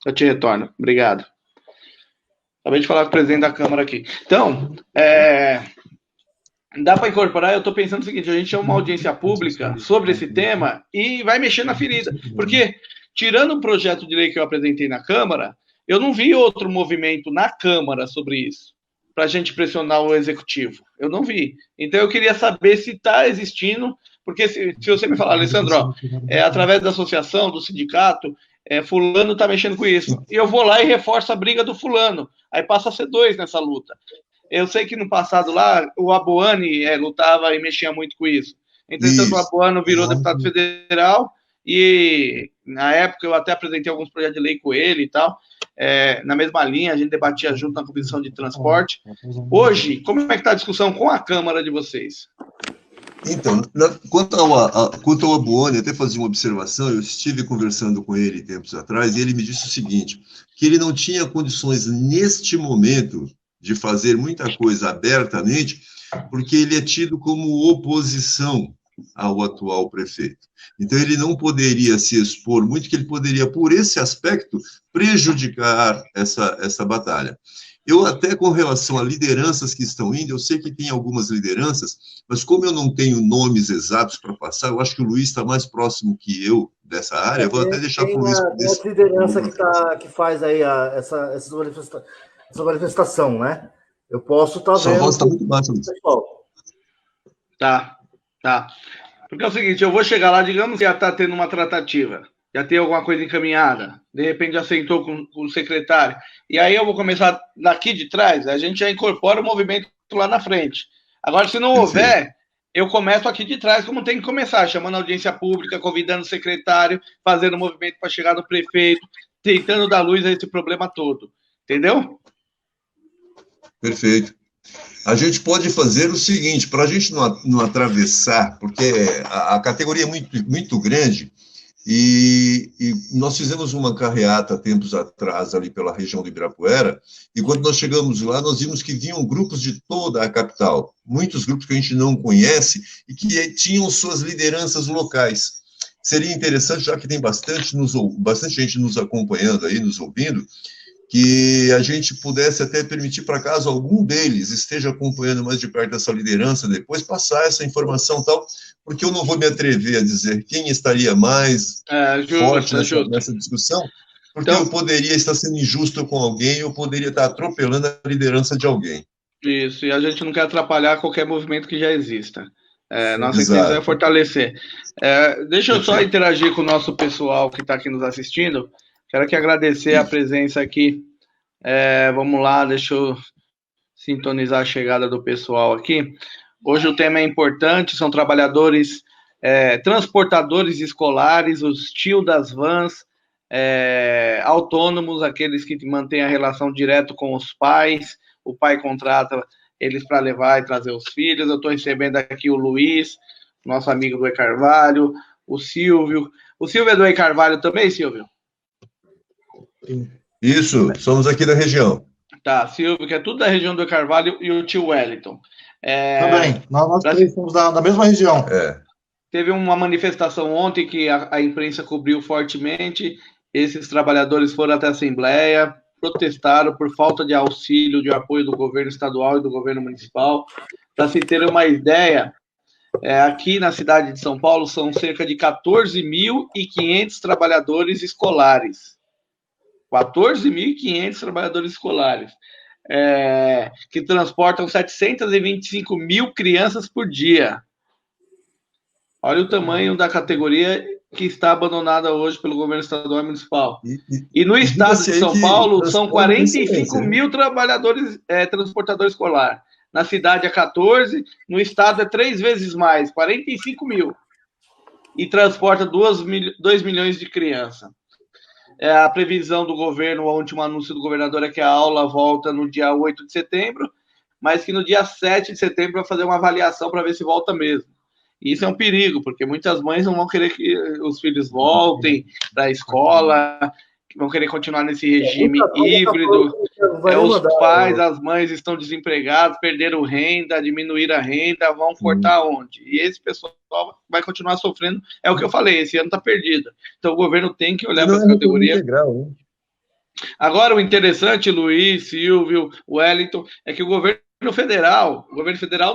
Eu te retorno. Obrigado. Acabei de falar com o presidente da Câmara aqui. Então, dá para incorporar, eu estou pensando o seguinte, a gente chama uma audiência pública sobre esse tema e vai mexer na ferida, porque, tirando o projeto de lei que eu apresentei na Câmara, eu não vi outro movimento na Câmara sobre isso, para a gente pressionar o Executivo. Eu não vi. Então, eu queria saber se está existindo, porque se você me falar, Alessandro, através da associação, do sindicato, fulano está mexendo com isso, e eu vou lá e reforço a briga do fulano, aí passa a ser 2 nessa luta. Eu sei que no passado lá, o Aboani lutava e mexia muito com isso. Entretanto, o Aboani virou deputado federal e, na época, eu até apresentei alguns projetos de lei com ele e tal, na mesma linha, a gente debatia junto na Comissão de Transporte. Hoje, como é que está a discussão com a Câmara de vocês?
Então, quanto ao Aboani, até fazer uma observação, eu estive conversando com ele tempos atrás, e ele me disse o seguinte, que ele não tinha condições, neste momento, de fazer muita coisa abertamente, porque ele é tido como oposição ao atual prefeito. Então, ele não poderia se expor muito, que ele poderia, por esse aspecto, prejudicar essa batalha. Eu até, com relação a lideranças que estão indo, eu sei que tem algumas lideranças, mas como eu não tenho nomes exatos para passar, eu acho que o Luiz está mais próximo que eu dessa área, eu vou até deixar para o Luiz...
Tem essa liderança que faz aí essa manifestação, né? Eu posso estar vendo...
Sua voz está muito baixa, Luiz.
Tá. Porque é o seguinte, eu vou chegar lá, digamos que já está tendo uma tratativa, já tem alguma coisa encaminhada, de repente já sentou com o secretário, e aí eu vou começar daqui de trás, a gente já incorpora o movimento lá na frente. Agora, se não houver, eu começo aqui de trás, como tem que começar, chamando a audiência pública, convidando o secretário, fazendo o movimento para chegar no prefeito, tentando dar luz a esse problema todo. Entendeu?
Perfeito. A gente pode fazer o seguinte, para a gente não atravessar, porque a categoria é muito grande, e nós fizemos uma carreata tempos atrás ali pela região do Ibirapuera, e quando nós chegamos lá, nós vimos que vinham grupos de toda a capital, muitos grupos que a gente não conhece e que tinham suas lideranças locais. Seria interessante, já que tem bastante gente nos acompanhando aí, nos ouvindo, que a gente pudesse até permitir, para caso algum deles esteja acompanhando mais de perto essa liderança, depois passar essa informação tal, porque eu não vou me atrever a dizer quem estaria mais forte nessa discussão, porque então, eu poderia estar sendo injusto com alguém, eu poderia estar atropelando a liderança de alguém.
Isso, e a gente não quer atrapalhar qualquer movimento que já exista. Nossa intenção é fortalecer. Deixa eu só interagir com o nosso pessoal que está aqui nos assistindo. Quero aqui agradecer a presença aqui. Vamos lá, deixa eu sintonizar a chegada do pessoal aqui. Hoje o tema é importante, são trabalhadores transportadores escolares, os tios das vans, autônomos, aqueles que mantêm a relação direto com os pais, o pai contrata eles para levar e trazer os filhos. Eu estou recebendo aqui o Luiz, nosso amigo do E Carvalho, o Silvio. O Silvio é do E Carvalho também, Silvio?
Isso, somos aqui da região.
Tá, Silvio, que é tudo da região do E Carvalho, e o tio Wellington.
Também, nós três somos da mesma região.
Teve uma manifestação ontem que a imprensa cobriu fortemente. Esses trabalhadores foram até a Assembleia, protestaram por falta de auxílio, de apoio do governo estadual e do governo municipal. Para se ter uma ideia, aqui na cidade de São Paulo são cerca de 14.500 trabalhadores escolares. 14.500 trabalhadores escolares, que transportam 725 mil crianças por dia. Olha o tamanho da categoria que está abandonada hoje pelo governo estadual e municipal. E no estado de São Paulo, são 45 mil trabalhadores, transportadores escolares. Na cidade é 14, no estado é 3 vezes mais, 45 mil. E transporta 2 milhões de crianças. A previsão do governo, o último anúncio do governador é que a aula volta no dia 8 de setembro, mas que no dia 7 de setembro vai fazer uma avaliação para ver se volta mesmo. E isso é um perigo, porque muitas mães não vão querer que os filhos voltem para a escola, vão querer continuar nesse regime híbrido. Os pais, as mães estão desempregados, perderam renda, diminuíram a renda, vão cortar onde? E esse pessoal vai continuar sofrendo. É o que eu falei, esse ano está perdido. Então o governo tem que olhar para essa categoria. Integral, né? Agora, o interessante, Luiz, Silvio, Wellington, é que o governo federal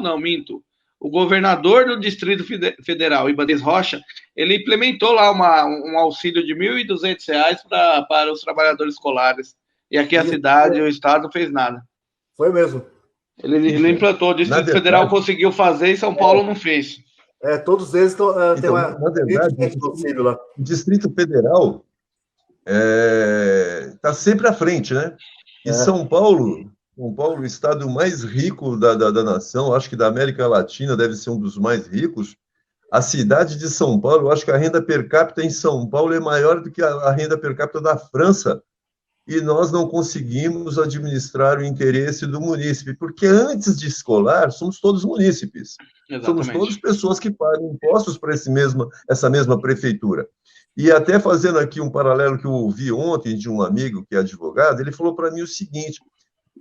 não, minto, o governador do Distrito Federal, Ibanez Rocha, ele implementou lá um auxílio de R$ 1.200 para os trabalhadores escolares. E aqui a cidade, o estado não fez nada.
Foi mesmo.
Ele implantou, o Distrito Federal conseguiu fazer e São Paulo não fez.
Todos eles têm
na verdade, o Distrito Federal está sempre à frente, né? E São Paulo, o estado mais rico da nação, acho que da América Latina, deve ser um dos mais ricos. A cidade de São Paulo, eu acho que a renda per capita em São Paulo é maior do que a renda per capita da França. E nós não conseguimos administrar o interesse do munícipe, porque antes de escolar, somos todos munícipes. Exatamente. Somos todas pessoas que pagam impostos para essa mesma prefeitura. E até fazendo aqui um paralelo que eu ouvi ontem de um amigo que é advogado, ele falou para mim o seguinte: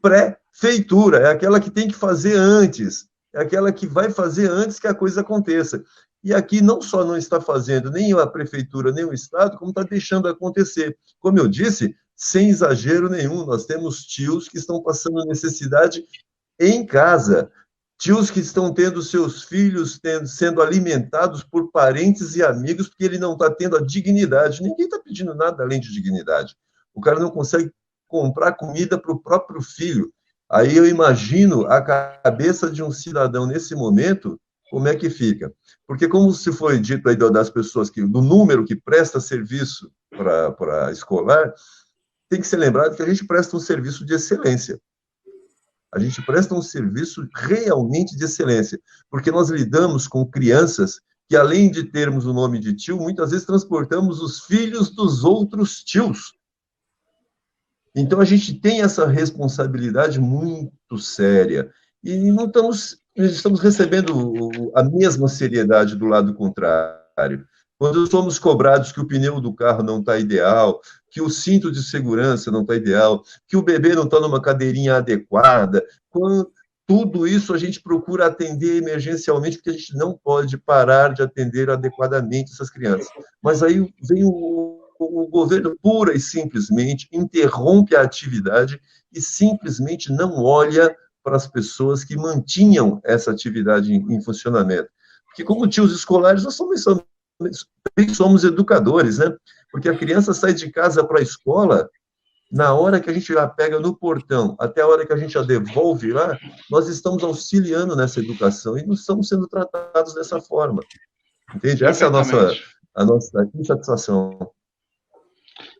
prefeitura é aquela que tem que fazer antes, é aquela que vai fazer antes que a coisa aconteça. E aqui não só não está fazendo nem a prefeitura, nem o Estado, como está deixando acontecer. Como eu disse, sem exagero nenhum, nós temos tios que estão passando necessidade em casa, tios que estão tendo seus filhos sendo alimentados por parentes e amigos, porque ele não está tendo a dignidade. Ninguém está pedindo nada além de dignidade. O cara não consegue comprar comida para o próprio filho. Aí eu imagino a cabeça de um cidadão nesse momento, como é que fica? Porque, como se foi dito aí das pessoas, do número que presta serviço para escolar, tem que ser lembrado que a gente presta um serviço de excelência. A gente presta um serviço realmente de excelência, porque nós lidamos com crianças que, além de termos o nome de tio, muitas vezes transportamos os filhos dos outros tios. Então, a gente tem essa responsabilidade muito séria. E não estamos recebendo a mesma seriedade do lado contrário. Quando somos cobrados que o pneu do carro não está ideal, que o cinto de segurança não está ideal, que o bebê não está numa cadeirinha adequada, tudo isso a gente procura atender emergencialmente, porque a gente não pode parar de atender adequadamente essas crianças. Mas aí vem o governo pura e simplesmente interrompe a atividade e simplesmente não olha para as pessoas que mantinham essa atividade em funcionamento. Porque, como tios escolares, nós somos educadores, né? Porque a criança sai de casa para a escola, na hora que a gente a pega no portão, até a hora que a gente a devolve lá, nós estamos auxiliando nessa educação e não estamos sendo tratados dessa forma. Entende? Essa é a nossa insatisfação.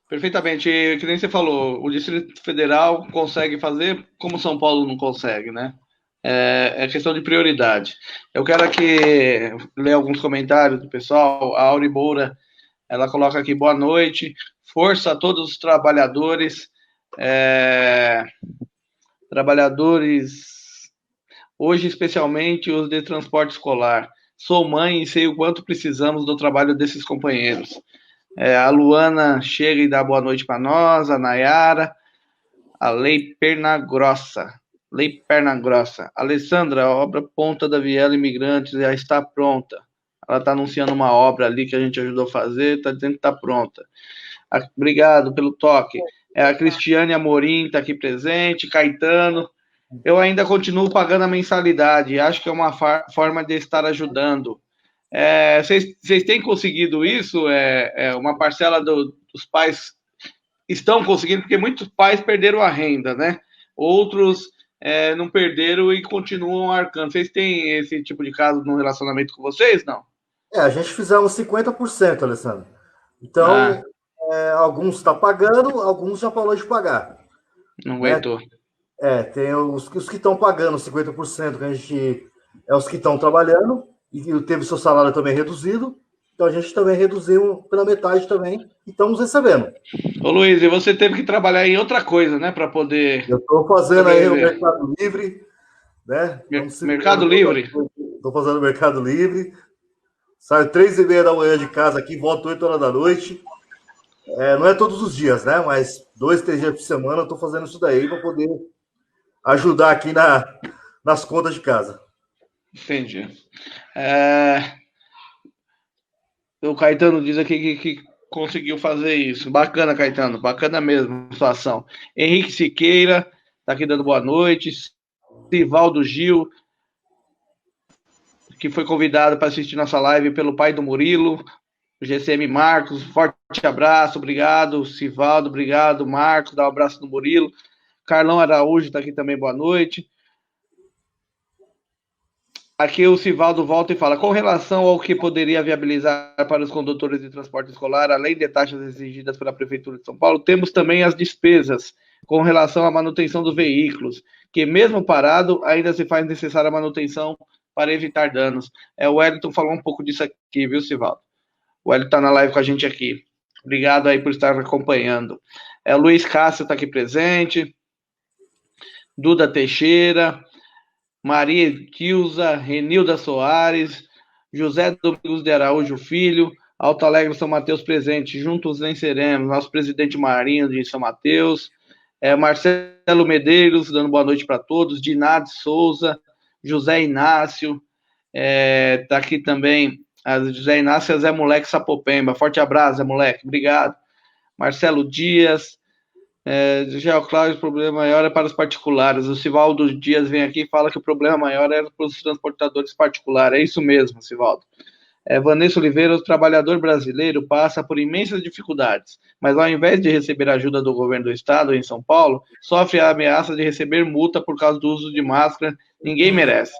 Perfeitamente. Que nem você falou, o Distrito Federal consegue fazer como São Paulo não consegue, né? É questão de prioridade. Eu quero aqui ler alguns comentários do pessoal. A Auri Moura, ela coloca aqui, boa noite, força a todos os trabalhadores, hoje especialmente os de transporte escolar. Sou mãe e sei o quanto precisamos do trabalho desses companheiros. A Luana chega e dá boa noite para nós, a Nayara, a Lei Perna Grossa. Alessandra, a obra Ponta da Viela Imigrantes já está pronta. Ela está anunciando uma obra ali que a gente ajudou a fazer, está dizendo que está pronta. Obrigado pelo toque. A Cristiane Amorim está aqui presente, Caetano. Eu ainda continuo pagando a mensalidade, acho que é uma forma de estar ajudando. Vocês têm conseguido isso? Uma parcela dos pais estão conseguindo, porque muitos pais perderam a renda, né? Outros não perderam e continuam arcando. Vocês têm esse tipo de caso no relacionamento com vocês, não?
A gente fizemos 50%, Alessandro. Então, alguns estão pagando, alguns já parou de pagar.
Não aguentou.
Tem os que estão pagando 50%, que a gente os que estão trabalhando, e teve seu salário também reduzido, então a gente também reduziu pela metade também, e estamos recebendo.
Ô Luiz, e você teve que trabalhar em outra coisa, né, para poder...
Eu estou fazendo aí o Mercado Livre, né?
Mercado Livre?
Estou fazendo o Mercado Livre, saio 3h30 da manhã de casa aqui, volto 8 horas da noite. Não é todos os dias, né? Mas 2, 3 dias por semana eu estou fazendo isso daí para poder ajudar aqui nas contas de casa.
Entendi. O Caetano diz aqui que conseguiu fazer isso. Bacana, Caetano. Bacana mesmo a situação. Henrique Siqueira está aqui dando boa noite. Sivaldo Gil, que foi convidado para assistir nossa live pelo pai do Murilo. O GCM Marcos, forte abraço. Obrigado, Sivaldo. Obrigado, Marcos. Dá um abraço no Murilo. Carlão Araújo está aqui também, boa noite. Aqui o Sivaldo volta e fala, com relação ao que poderia viabilizar para os condutores de transporte escolar, além de taxas exigidas pela Prefeitura de São Paulo, temos também as despesas com relação à manutenção dos veículos, que mesmo parado, ainda se faz necessária a manutenção para evitar danos. O Wellington falou um pouco disso aqui, viu, Sivaldo? O Wellington está na live com a gente aqui. Obrigado aí por estar acompanhando. O Luiz Cássio está aqui presente. Duda Teixeira, Maria Tilza, Renilda Soares, José Domingos de Araújo Filho, Alto Alegre São Mateus presente, juntos venceremos, nosso presidente Marinho de São Mateus, Marcelo Medeiros, dando boa noite para todos, Dinade Souza, José Inácio, tá aqui também, José Inácio é Zé Moleque Sapopemba, forte abraço, Zé Moleque, obrigado, Marcelo Dias, Cláudio, o problema maior é para os particulares. O Sivaldo Dias vem aqui e fala que o problema maior é para os transportadores particulares. É isso mesmo, Sivaldo. Vanessa Oliveira, o trabalhador brasileiro passa por imensas dificuldades, mas ao invés de receber ajuda do governo do estado em São Paulo, sofre a ameaça de receber multa por causa do uso de máscara. Ninguém merece.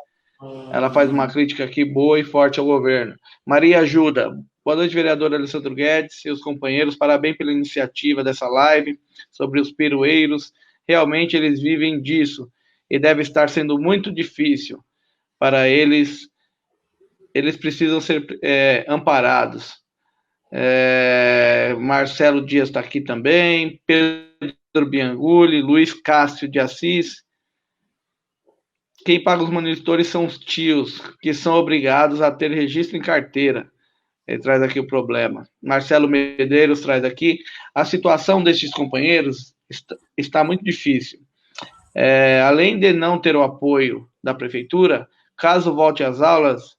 Ela faz uma crítica aqui boa e forte ao governo. Maria Ajuda. Boa noite, vereador Alessandro Guedes e os companheiros. Parabéns pela iniciativa dessa live sobre os peroeiros. Realmente eles vivem disso e deve estar sendo muito difícil para eles. Eles precisam ser amparados. Marcelo Dias está aqui também. Pedro Bianguli, Luiz Cássio de Assis. Quem paga os monitores são os tios, que são obrigados a ter registro em carteira. Ele traz aqui o problema. Marcelo Medeiros traz aqui. A situação destes companheiros está muito difícil. Além de não ter o apoio da prefeitura, caso volte às aulas,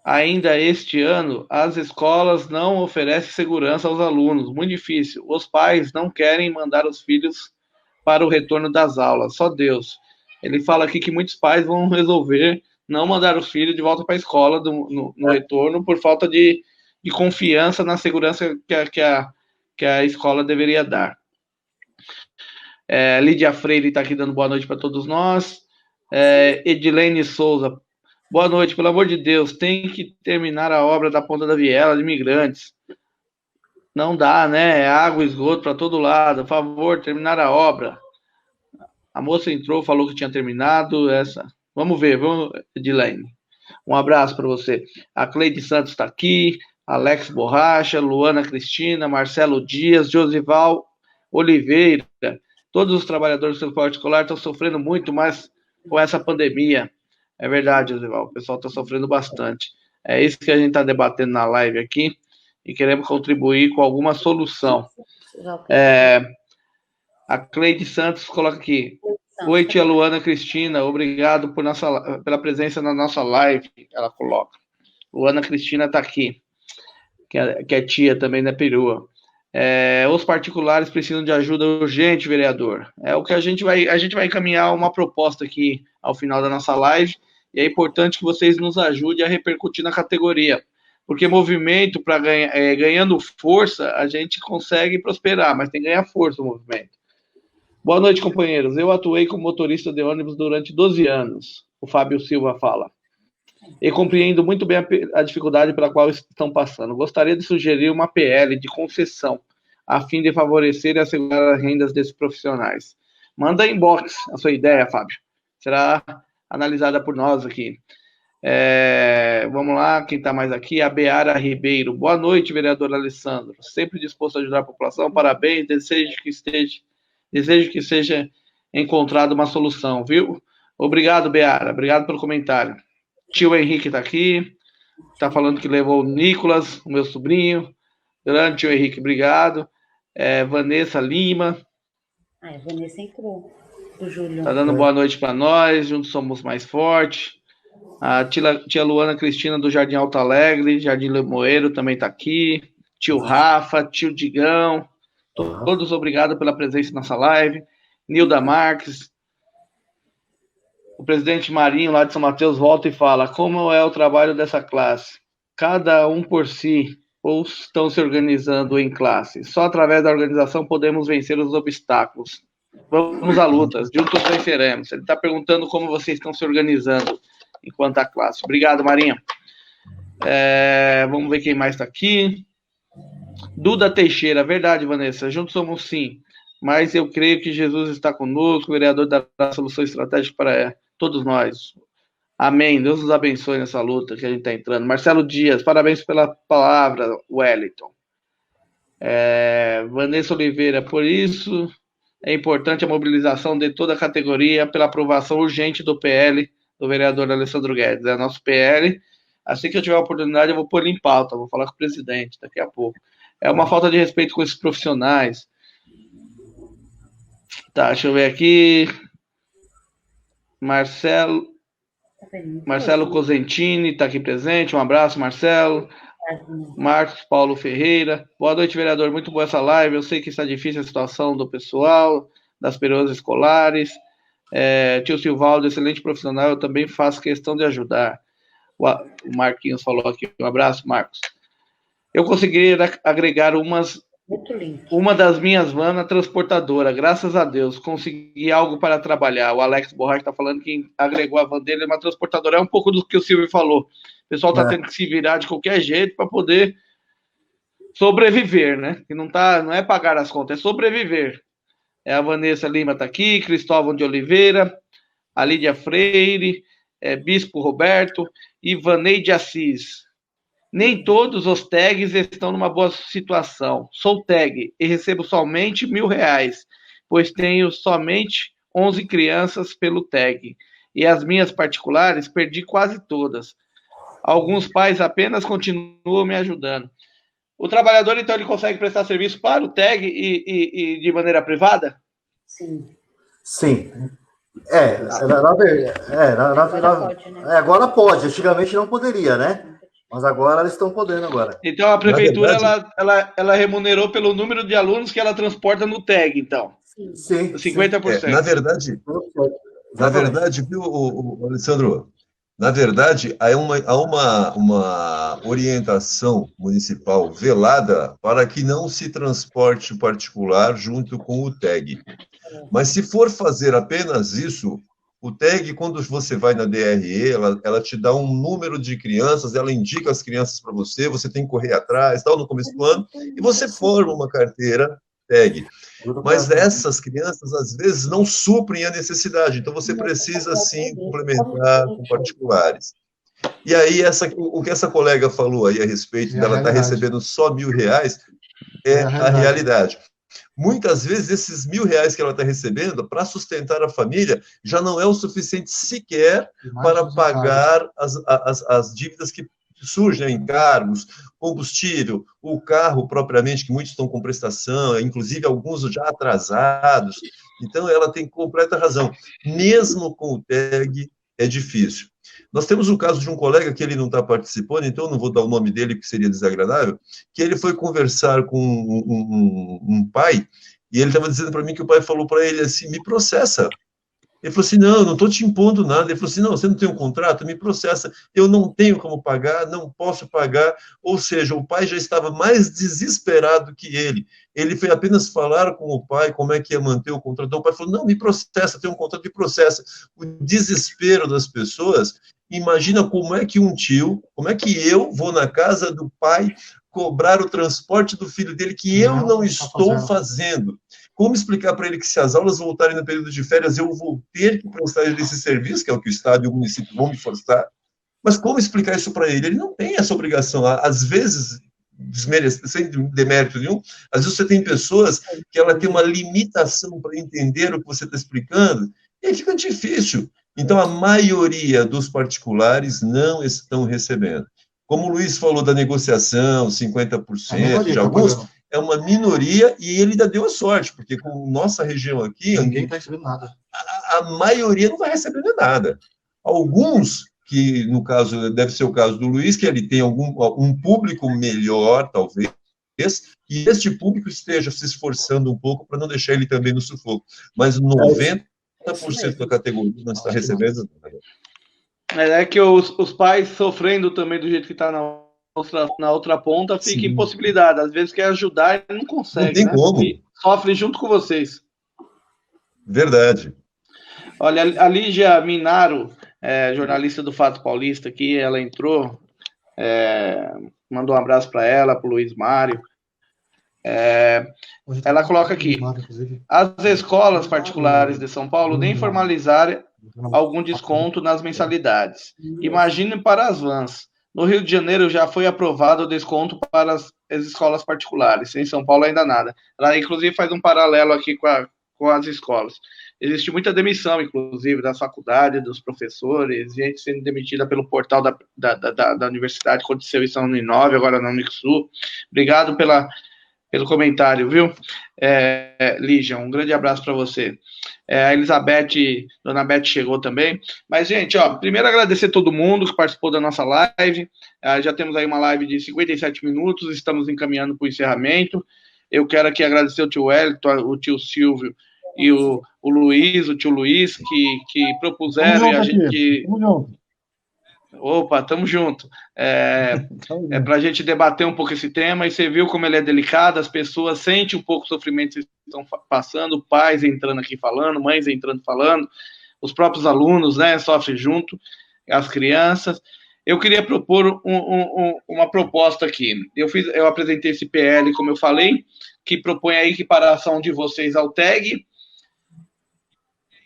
ainda este ano, as escolas não oferecem segurança aos alunos. Muito difícil. Os pais não querem mandar os filhos para o retorno das aulas. Só Deus. Ele fala aqui que muitos pais vão resolver não mandar os filhos de volta para a escola no retorno por falta de confiança na segurança que a escola deveria dar. Lídia Freire está aqui dando boa noite para todos nós. Edilene Souza, boa noite, pelo amor de Deus, tem que terminar a obra da Ponta da Viela de Imigrantes. Não dá, né? Água e esgoto para todo lado. Por favor, terminar a obra. A moça entrou, falou que tinha terminado. Vamos ver, Edilene. Um abraço para você. A Cleide Santos está aqui, Alex Borracha, Luana Cristina, Marcelo Dias, Josival Oliveira. Todos os trabalhadores do transporte escolar estão sofrendo muito mais com essa pandemia. É verdade, Josival, o pessoal está sofrendo bastante. É isso que a gente está debatendo na live aqui e queremos contribuir com alguma solução. A Cleide Santos coloca aqui. Oi, tia Luana Cristina, obrigado pela presença na nossa live, ela coloca. Luana Cristina está aqui, que é tia também da perua. Os particulares precisam de ajuda urgente, vereador. É o que a gente vai encaminhar uma proposta aqui ao final da nossa live, e é importante que vocês nos ajudem a repercutir na categoria, porque movimento, ganhando força, a gente consegue prosperar, mas tem que ganhar força o movimento. Boa noite, companheiros. Eu atuei como motorista de ônibus durante 12 anos, o Fábio Silva fala. E compreendo muito bem a dificuldade pela qual estão passando. Gostaria de sugerir uma PL de concessão, a fim de favorecer e assegurar as rendas desses profissionais. Manda inbox a sua ideia, Fábio. Será analisada por nós aqui. Vamos lá, quem está mais aqui? A Beara Ribeiro. Boa noite, vereador Alessandro. Sempre disposto a ajudar a população. Parabéns. Desejo que seja encontrada uma solução, viu? Obrigado, Beara. Obrigado pelo comentário. Tio Henrique está aqui. Está falando que levou o Nicolas, o meu sobrinho. Grande tio Henrique, obrigado. Vanessa Lima.
Vanessa entrou. O Júlio.
Está dando boa noite para nós. Juntos somos mais fortes. A tia Luana Cristina do Jardim Alto Alegre. Jardim Lemoeiro também está aqui. Tio Rafa, tio Digão. Todos obrigado pela presença nessa live. Nilda Marques. O presidente Marinho, lá de São Mateus, volta e fala: como é o trabalho dessa classe? Cada um por si, ou estão se organizando em classe? Só através da organização podemos vencer os obstáculos. Vamos à luta, juntos venceremos. Ele está perguntando como vocês estão se organizando enquanto a classe. Obrigado, Marinho. Vamos ver quem mais está aqui. Duda Teixeira, verdade, Vanessa, juntos somos sim, mas eu creio que Jesus está conosco, o vereador dará solução estratégica para todos nós. Amém, Deus nos abençoe nessa luta que a gente está entrando. Marcelo Dias, parabéns pela palavra, Wellington. Vanessa Oliveira, por isso é importante a mobilização de toda a categoria pela aprovação urgente do PL do vereador Alessandro Guedes. É nosso PL. Assim que eu tiver a oportunidade, eu vou pôr ele em pauta, vou falar com o presidente daqui a pouco. É uma falta de respeito com esses profissionais. Tá, deixa eu ver aqui. Marcelo Cosentini está aqui presente. Um abraço, Marcelo. Marcos Paulo Ferreira. Boa noite, vereador. Muito boa essa live. Eu sei que está difícil a situação do pessoal, das peruas escolares. Tio Silvaldo, excelente profissional. Eu também faço questão de ajudar. O Marquinhos falou aqui. Um abraço, Marcos. Eu consegui agregar uma das minhas vans na transportadora, graças a Deus. Consegui algo para trabalhar. O Alex Borracha está falando que agregou a van dele uma transportadora. É um pouco do que o Silvio falou. O pessoal está tendo que se virar de qualquer jeito para poder sobreviver, né? Que não é pagar as contas, é sobreviver. A Vanessa Lima está aqui, Cristóvão de Oliveira, a Lídia Freire, Bispo Roberto e Vaneide Assis. Nem todos os tags estão numa boa situação. Sou tag e recebo somente R$1.000, pois tenho somente 11 crianças pelo tag. E as minhas particulares perdi quase todas. Alguns pais apenas continuam me ajudando. O trabalhador, então, ele consegue prestar serviço para o tag e de maneira privada?
Sim.
Sim. Agora pode. Antigamente não poderia, né? Mas agora eles estão podendo agora.
Então a prefeitura ela remunerou pelo número de alunos que ela transporta no tag, então.
Sim.
50%.
Na verdade, viu, Alessandro? Na verdade, há uma orientação municipal velada para que não se transporte o particular junto com o tag. Mas se for fazer apenas isso, o tag, quando você vai na DRE, ela te dá um número de crianças, ela indica as crianças para você, você tem que correr atrás, tal, no começo do ano, e você forma uma carteira tag. mas essas crianças, às vezes, não suprem a necessidade, então você precisa, sim, complementar com particulares. E aí, o que essa colega falou aí a respeito dela estar recebendo só R$1.000 é a realidade. Muitas vezes, esses R$1.000 que ela está recebendo, para sustentar a família, já não é o suficiente sequer para pagar as dívidas que surgem, encargos, combustível, o carro propriamente, que muitos estão com prestação, inclusive alguns já atrasados. Então, ela tem completa razão. Mesmo com o TEG, é difícil. Nós temos o caso de um colega que ele não está participando, então não vou dar o nome dele, porque seria desagradável, que ele foi conversar com um pai, e ele estava dizendo para mim que o pai falou para ele assim, me processa. Ele falou assim, não, eu não estou te impondo nada. Ele falou assim, não, você não tem um contrato? Me processa. Eu não tenho como pagar, não posso pagar. Ou seja, o pai já estava mais desesperado que ele. Ele foi apenas falar com o pai como é que ia manter o contrato. Então, o pai falou, não, me processa, tem um contrato, me processa. O desespero das pessoas, imagina como é que como é que eu vou na casa do pai cobrar o transporte do filho dele que eu não estou fazendo. Como explicar para ele que se as aulas voltarem no período de férias, eu vou ter que prestar esse serviço, que é o que o Estado e o município vão me forçar? Mas como explicar isso para ele? Ele não tem essa obrigação. Às vezes, sem demérito nenhum, às vezes você tem pessoas que ela tem uma limitação para entender o que você está explicando, e aí fica difícil. Então, a maioria dos particulares não estão recebendo. Como o Luiz falou da negociação, 50%, de alguns, é uma minoria, e ele ainda deu a sorte, porque com nossa região aqui,
ninguém está recebendo nada.
A maioria não vai recebendo nada. Alguns, que no caso, deve ser o caso do Luiz, que ele tem um público melhor, talvez, e este público esteja se esforçando um pouco para não deixar ele também no sufoco. Mas 90% da categoria não está recebendo nada.
É que os pais sofrendo também do jeito que está na outra ponta, fica impossibilidade. Às vezes quer ajudar e não consegue.
Não tem como.
E sofre junto com vocês.
Verdade.
Olha, a Lígia Minaro, jornalista do Fato Paulista aqui, ela entrou, mandou um abraço para ela, para o Luiz Mário. Ela coloca aqui, as escolas particulares de São Paulo nem formalizaram algum desconto nas mensalidades. Imagine para as vans. No Rio de Janeiro já foi aprovado o desconto para as escolas particulares. Em São Paulo ainda nada. Ela, inclusive, faz um paralelo aqui com as escolas. Existe muita demissão, inclusive, da faculdade, dos professores, gente sendo demitida pelo portal da universidade. Aconteceu isso na Uninove, agora na Unixul. Obrigado pelo comentário, viu? Lígia, um grande abraço para você. A Elizabeth, Dona Beth chegou também. Mas, gente, primeiro agradecer a todo mundo que participou da nossa live. Já temos aí uma live de 57 minutos, estamos encaminhando para o encerramento. Eu quero aqui agradecer o tio Wellington, o tio Silvio e o Luiz, o tio Luiz, que propuseram e a gente...
Tamo junto.
Opa, tamo junto. Para a gente debater um pouco esse tema, e você viu como ele é delicado, as pessoas sentem um pouco o sofrimento que estão passando, pais entrando aqui falando, mães entrando falando, os próprios alunos, né, sofrem junto, as crianças. Eu queria propor uma proposta aqui. Eu apresentei esse PL, como eu falei, que propõe a equiparação de vocês ao TEG,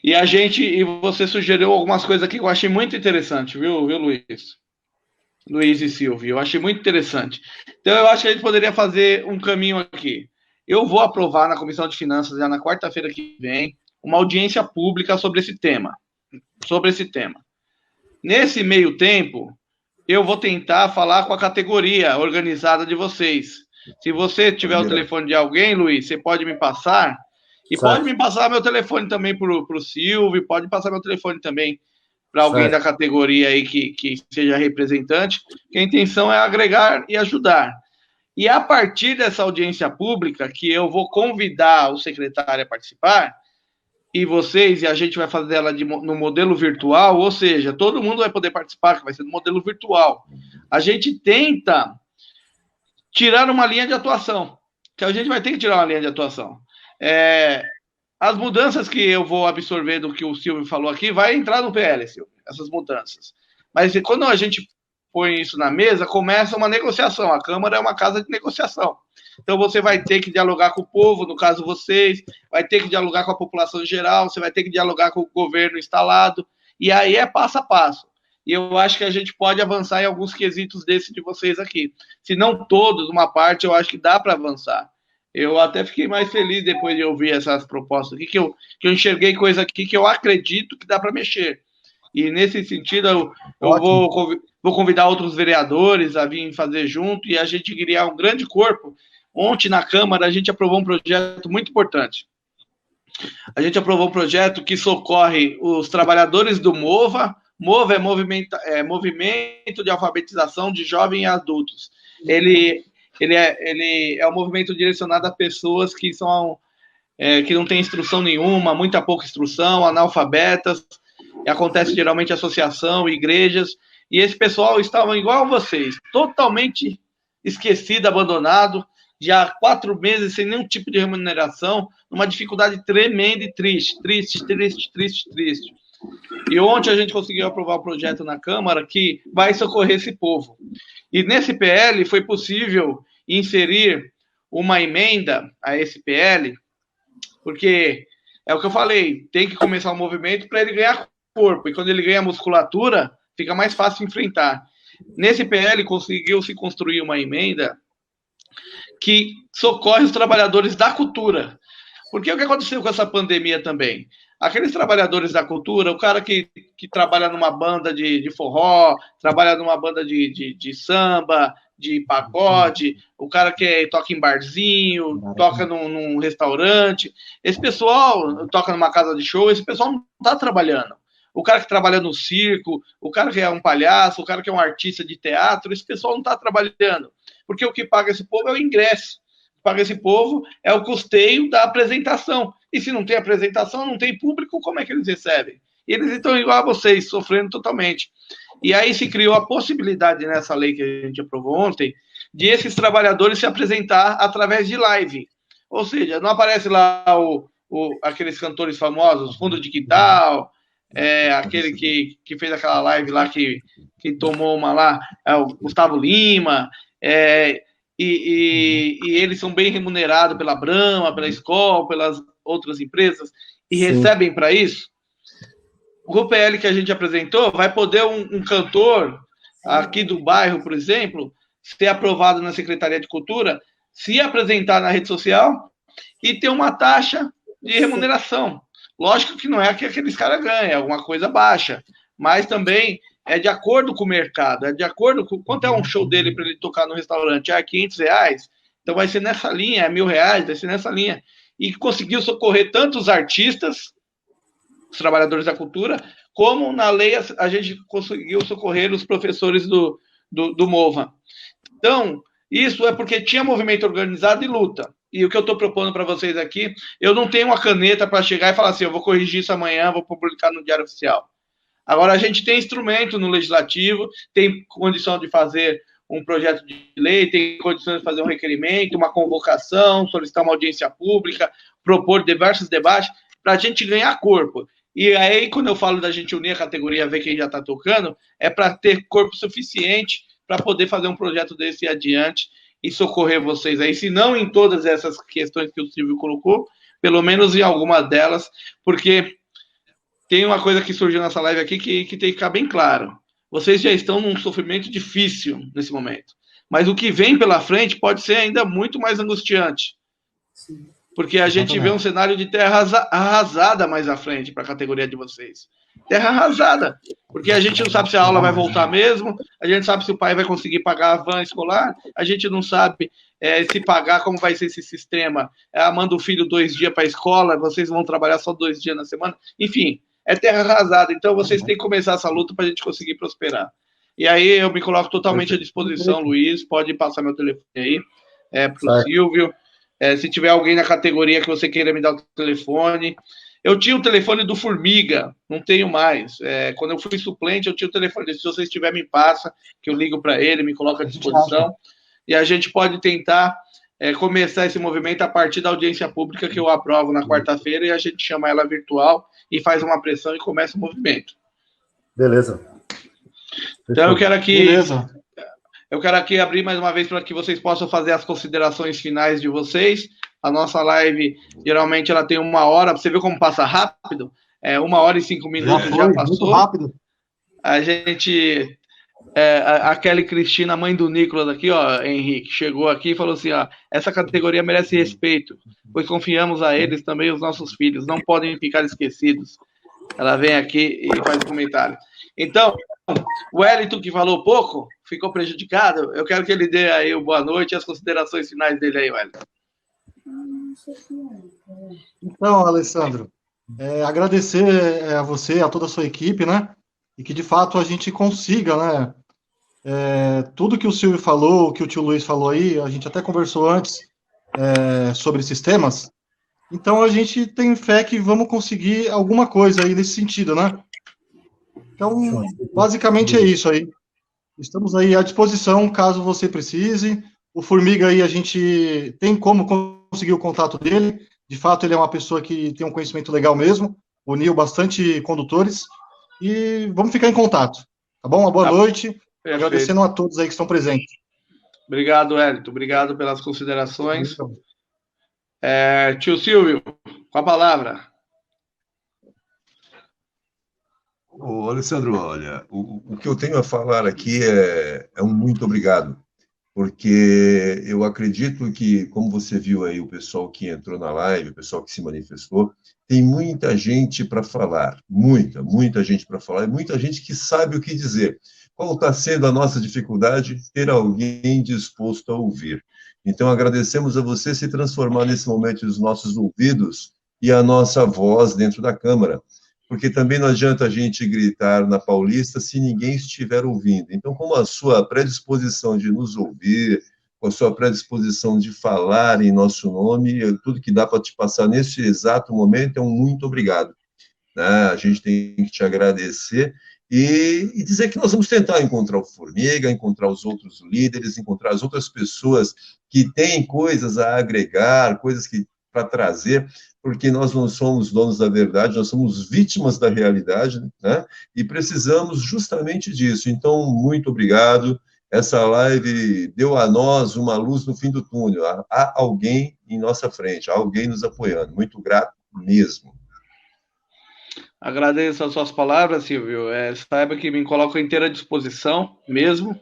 e você sugeriu algumas coisas aqui que eu achei muito interessante, viu, Luiz? Luiz e Silvio, eu achei muito interessante. Então, eu acho que a gente poderia fazer um caminho aqui. Eu vou aprovar na Comissão de Finanças, já na quarta-feira que vem, uma audiência pública sobre esse tema. Nesse meio tempo, eu vou tentar falar com a categoria organizada de vocês. Se você tiver o telefone de alguém, Luiz, você pode me passar... E pode me passar meu telefone também para o Silvio, pode passar meu telefone também para alguém da categoria aí que seja representante, que a intenção é agregar e ajudar. E a partir dessa audiência pública, que eu vou convidar o secretário a participar, e vocês, e a gente vai fazer ela no modelo virtual, ou seja, todo mundo vai poder participar, que vai ser no modelo virtual. A gente tenta tirar uma linha de atuação, que a gente vai ter que tirar uma linha de atuação. As mudanças que eu vou absorver do que o Silvio falou aqui, vai entrar no PL, Silvio, essas mudanças. Mas quando a gente põe isso na mesa, começa uma negociação. A Câmara é uma casa de negociação. Então você vai ter que dialogar com o povo, no caso vocês, vai ter que dialogar com a população em geral, você vai ter que dialogar com o governo instalado, e aí é passo a passo. E eu acho que a gente pode avançar em alguns quesitos desse de vocês aqui. Se não todos, uma parte, eu acho que dá para avançar. Eu até fiquei mais feliz depois de ouvir essas propostas aqui, que eu enxerguei coisa aqui que eu acredito que dá para mexer. E nesse sentido, eu vou convidar outros vereadores a vir fazer junto e a gente criar um grande corpo. Ontem, na Câmara, a gente aprovou um projeto muito importante. A gente aprovou um projeto que socorre os trabalhadores do MOVA. MOVA é Movimento de Alfabetização de Jovens e Adultos. Ele é um movimento direcionado a pessoas que que não têm instrução nenhuma, muita pouca instrução, analfabetas. Acontece geralmente em associação, igrejas, e esse pessoal estava igual a vocês, totalmente esquecido, abandonado, já há 4 meses sem nenhum tipo de remuneração, numa dificuldade tremenda e triste. E ontem a gente conseguiu aprovar um projeto na Câmara que vai socorrer esse povo. E nesse PL foi possível inserir uma emenda a esse PL, porque é o que eu falei, tem que começar um movimento para ele ganhar corpo, e quando ele ganha musculatura, fica mais fácil enfrentar. Nesse PL conseguiu-se construir uma emenda que socorre os trabalhadores da cultura. Porque o que aconteceu com essa pandemia também? Aqueles trabalhadores da cultura, o cara que trabalha numa banda de forró, trabalha numa banda de samba, de pagode, o cara que toca em barzinho, toca num restaurante, esse pessoal toca numa casa de show, esse pessoal não está trabalhando. O cara que trabalha no circo, o cara que é um palhaço, o cara que é um artista de teatro, esse pessoal não está trabalhando. Porque o que paga esse povo é o ingresso. O que paga esse povo é o custeio da apresentação. E se não tem apresentação, não tem público, como é que eles recebem? E eles estão igual a vocês, sofrendo totalmente. E aí se criou a possibilidade nessa lei que a gente aprovou ontem, de esses trabalhadores se apresentar através de live. Ou seja, não aparece lá aqueles cantores famosos, Fundo de Quintal, aquele que fez aquela live lá, que tomou uma lá, o Gustavo Lima, e eles são bem remunerados pela Brahma, pela Skol, pelas outras empresas, e Sim. recebem para isso. O PL que a gente apresentou vai poder um cantor aqui do bairro, por exemplo, ser aprovado na Secretaria de Cultura, se apresentar na rede social e ter uma taxa de remuneração. Lógico que não é que aqueles caras ganham, é alguma coisa baixa, mas também é de acordo com o mercado, é de acordo com quanto é um show dele para ele tocar no restaurante, R$500, então vai ser nessa linha, R$1.000, vai ser nessa linha. E conseguiu socorrer tanto os artistas, os trabalhadores da cultura, como na lei a gente conseguiu socorrer os professores do MOVA. Então, isso é porque tinha movimento organizado e luta. E o que eu estou propondo para vocês aqui, eu não tenho uma caneta para chegar e falar assim, eu vou corrigir isso amanhã, vou publicar no Diário Oficial. Agora, a gente tem instrumento no Legislativo, tem condição de fazer um projeto de lei, tem condição de fazer um requerimento, uma convocação, solicitar uma audiência pública, propor diversos debates, para a gente ganhar corpo. E aí, quando eu falo da gente unir a categoria, ver quem já está tocando, é para ter corpo suficiente para poder fazer um projeto desse adiante e socorrer vocês aí, se não em todas essas questões que o Silvio colocou, pelo menos em alguma delas, porque tem uma coisa que surgiu nessa live aqui que tem que ficar bem claro. Vocês já estão num sofrimento difícil nesse momento, mas o que vem pela frente pode ser ainda muito mais angustiante. Sim. Porque a gente vê um cenário de terra arrasada mais à frente para a categoria de vocês. Terra arrasada, porque a gente não sabe se a aula vai voltar mesmo, a gente não sabe se o pai vai conseguir pagar a van escolar, a gente não sabe se pagar, como vai ser esse sistema. Manda o filho 2 dias para a escola, vocês vão trabalhar só 2 dias na semana. Enfim, é terra arrasada, então vocês têm que começar essa luta para a gente conseguir prosperar. E aí eu me coloco totalmente à disposição, Luiz, pode passar meu telefone aí, para o Silvio. Se tiver alguém na categoria que você queira me dar o telefone. Eu tinha o telefone do Formiga, não tenho mais. Quando eu fui suplente, eu tinha o telefone. Se vocês tiverem, me passa, que eu ligo para ele, me coloco à disposição. E a gente pode tentar começar esse movimento a partir da audiência pública que eu aprovo na quarta-feira e a gente chama ela virtual e faz uma pressão e começa o movimento.
Beleza.
Então eu quero aqui... Beleza. Eu quero aqui abrir mais uma vez para que vocês possam fazer as considerações finais de vocês. A nossa live, geralmente, ela tem 1 hora. Você viu como passa rápido? 1 hora e 5 minutos já passou.
Muito rápido.
A gente... a Kelly Cristina, mãe do Nicolas aqui, ó, Henrique, chegou aqui e falou assim, ó, essa categoria merece respeito, pois confiamos a eles também, os nossos filhos, não podem ficar esquecidos. Ela vem aqui e faz um comentário. Então, o Wellington, que falou pouco, ficou prejudicado. Eu quero que ele dê aí o boa noite e as considerações finais dele aí, Wellington.
Então, Alessandro, agradecer a você, a toda a sua equipe, né? E que, de fato, a gente consiga, né? Tudo que o Silvio falou, que o tio Luiz falou aí, a gente até conversou antes sobre esses temas. Então, a gente tem fé que vamos conseguir alguma coisa aí nesse sentido, né? Então, basicamente é isso aí. Estamos aí à disposição, caso você precise. O Formiga aí, a gente tem como conseguir o contato dele. De fato, ele é uma pessoa que tem um conhecimento legal mesmo, uniu bastante condutores. E vamos ficar em contato, tá bom? Uma boa noite. Perfeito. Agradecendo a todos aí que estão presentes.
Obrigado, Wellington. Obrigado pelas considerações. Tio Silvio, com a palavra.
Ô, Alessandro, olha, o que eu tenho a falar aqui é um muito obrigado, porque eu acredito que, como você viu aí, o pessoal que entrou na live, o pessoal que se manifestou, tem muita gente para falar, muita gente para falar, e muita gente que sabe o que dizer. Qual está sendo a nossa dificuldade? Ter alguém disposto a ouvir. Então, agradecemos a você se transformar nesse momento os nossos ouvidos e a nossa voz dentro da Câmara, porque também não adianta a gente gritar na Paulista se ninguém estiver ouvindo. Então, com a sua predisposição de nos ouvir, com a sua predisposição de falar em nosso nome, tudo que dá para te passar nesse exato momento é um muito obrigado. Né? A gente tem que te agradecer e dizer que nós vamos tentar encontrar o Formiga, encontrar os outros líderes, encontrar as outras pessoas que têm coisas a agregar, coisas para trazer, porque nós não somos donos da verdade, nós somos vítimas da realidade, né? E precisamos justamente disso. Então, muito obrigado. Essa live deu a nós uma luz no fim do túnel. Há alguém em nossa frente, há alguém nos apoiando. Muito grato mesmo.
Agradeço as suas palavras, Silvio. Saiba que me coloco à inteira disposição mesmo.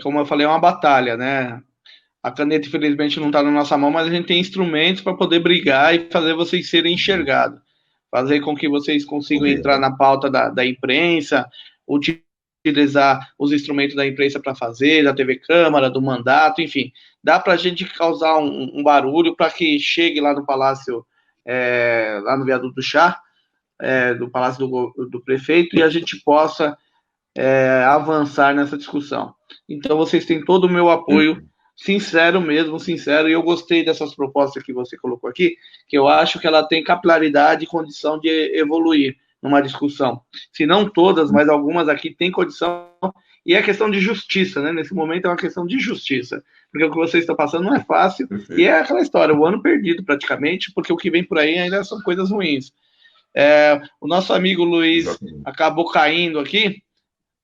Como eu falei, é uma batalha, né? A caneta, infelizmente, não está na nossa mão, mas a gente tem instrumentos para poder brigar e fazer vocês serem enxergados. Fazer com que vocês consigam entrar na pauta da imprensa, utilizar os instrumentos da imprensa para fazer, da TV Câmara, do mandato, enfim. Dá para a gente causar um barulho para que chegue lá no Palácio, lá no Viaduto do Chá, do Palácio do Prefeito, e a gente possa avançar nessa discussão. Então, vocês têm todo o meu apoio, sincero mesmo, sincero, e eu gostei dessas propostas que você colocou aqui, que eu acho que ela tem capilaridade e condição de evoluir numa discussão. Se não todas, mas algumas aqui têm condição, e é questão de justiça, né? Nesse momento é uma questão de justiça, porque o que vocês estão passando não é fácil, e é aquela história, o ano perdido praticamente, porque o que vem por aí ainda são coisas ruins. O nosso amigo Luiz acabou caindo aqui,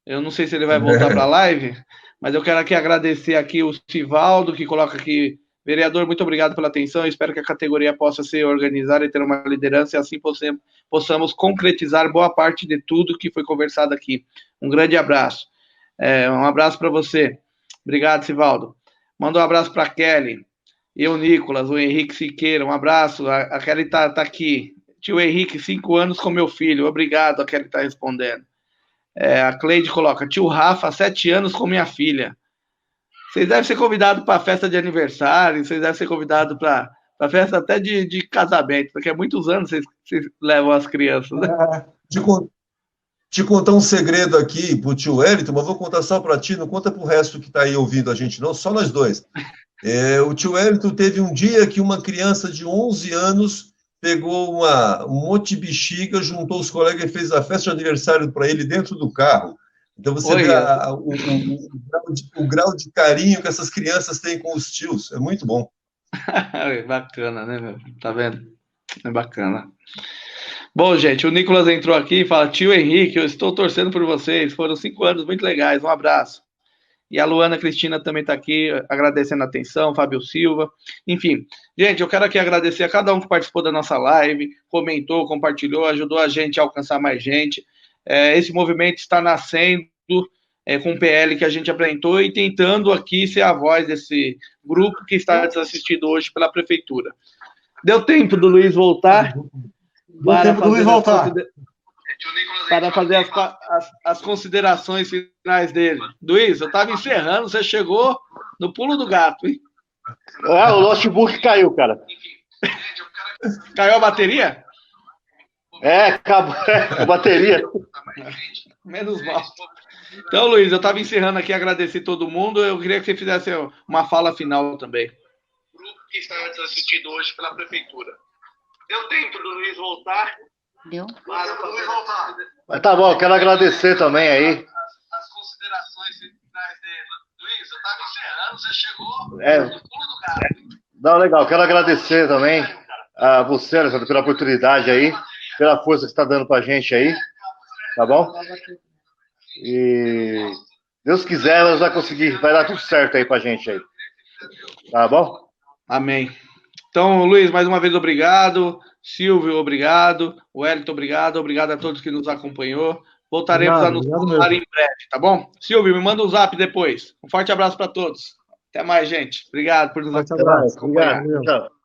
eu não sei se ele vai voltar para a live, mas eu quero aqui agradecer aqui o Sivaldo, que coloca aqui, vereador, muito obrigado pela atenção, eu espero que a categoria possa ser organizada e ter uma liderança, e assim possamos concretizar boa parte de tudo que foi conversado aqui. Um grande abraço. Um abraço para você. Obrigado, Sivaldo. Manda um abraço para a Kelly, e o Nicolas, o Henrique Siqueira, um abraço, a Kelly tá aqui. Tio Henrique, 5 anos com meu filho, obrigado, a Kelly está respondendo. A Cleide coloca, tio Rafa, 7 anos com minha filha. Vocês devem ser convidados para a festa de aniversário, vocês devem ser convidados para a festa até de casamento, porque há muitos anos vocês levam as crianças. Né?
Te contar um segredo aqui pro tio Wellington, mas vou contar só para ti, não conta pro resto que está aí ouvindo a gente, não, só nós dois. O tio Wellington teve um dia que uma criança de 11 anos pegou um monte de bexiga, juntou os colegas e fez a festa de aniversário para ele dentro do carro. Então você vê o grau de carinho que essas crianças têm com os tios. É muito bom.
Bacana, né, meu? Tá vendo? É bacana. Bom, gente, o Nicolas entrou aqui e fala, tio Henrique, eu estou torcendo por vocês. Foram 5 anos muito legais. Um abraço. E a Luana Cristina também está aqui, agradecendo a atenção, Fábio Silva. Enfim, gente, eu quero aqui agradecer a cada um que participou da nossa live, comentou, compartilhou, ajudou a gente a alcançar mais gente. Esse movimento está nascendo com o PL que a gente apresentou e tentando aqui ser a voz desse grupo que está desassistido hoje pela Prefeitura. Deu tempo do Luiz voltar? Para fazer as considerações finais dele. Luiz, eu estava encerrando, você chegou no pulo do gato, hein?
O notebook caiu, cara.
Caiu a bateria?
Acabou a bateria.
Menos mal. Então, Luiz, eu estava encerrando aqui, agradecer todo mundo. Eu queria que você fizesse uma fala final também. O grupo que está assistindo hoje pela Prefeitura. Deu tempo do Luiz voltar?
Deu?
Mas tá bom, eu quero agradecer também aí.
As considerações finais dele. Luiz, eu estava encerrando, você chegou no pulo do gato.
Não, legal, quero agradecer também a você, Alessandro, pela oportunidade aí, pela força que você está dando pra gente aí, tá bom? E Deus quiser, nós vamos conseguir, vai dar tudo certo aí pra gente aí, tá bom?
Amém. Então, Luiz, mais uma vez, obrigado. Silvio, obrigado. Wellington, obrigado a todos que nos acompanhou. Voltaremos a nos falar em breve, tá bom? Silvio, me manda um zap depois. Um forte abraço para todos. Até mais, gente. Obrigado por nos acompanhar.
Obrigado. Tchau.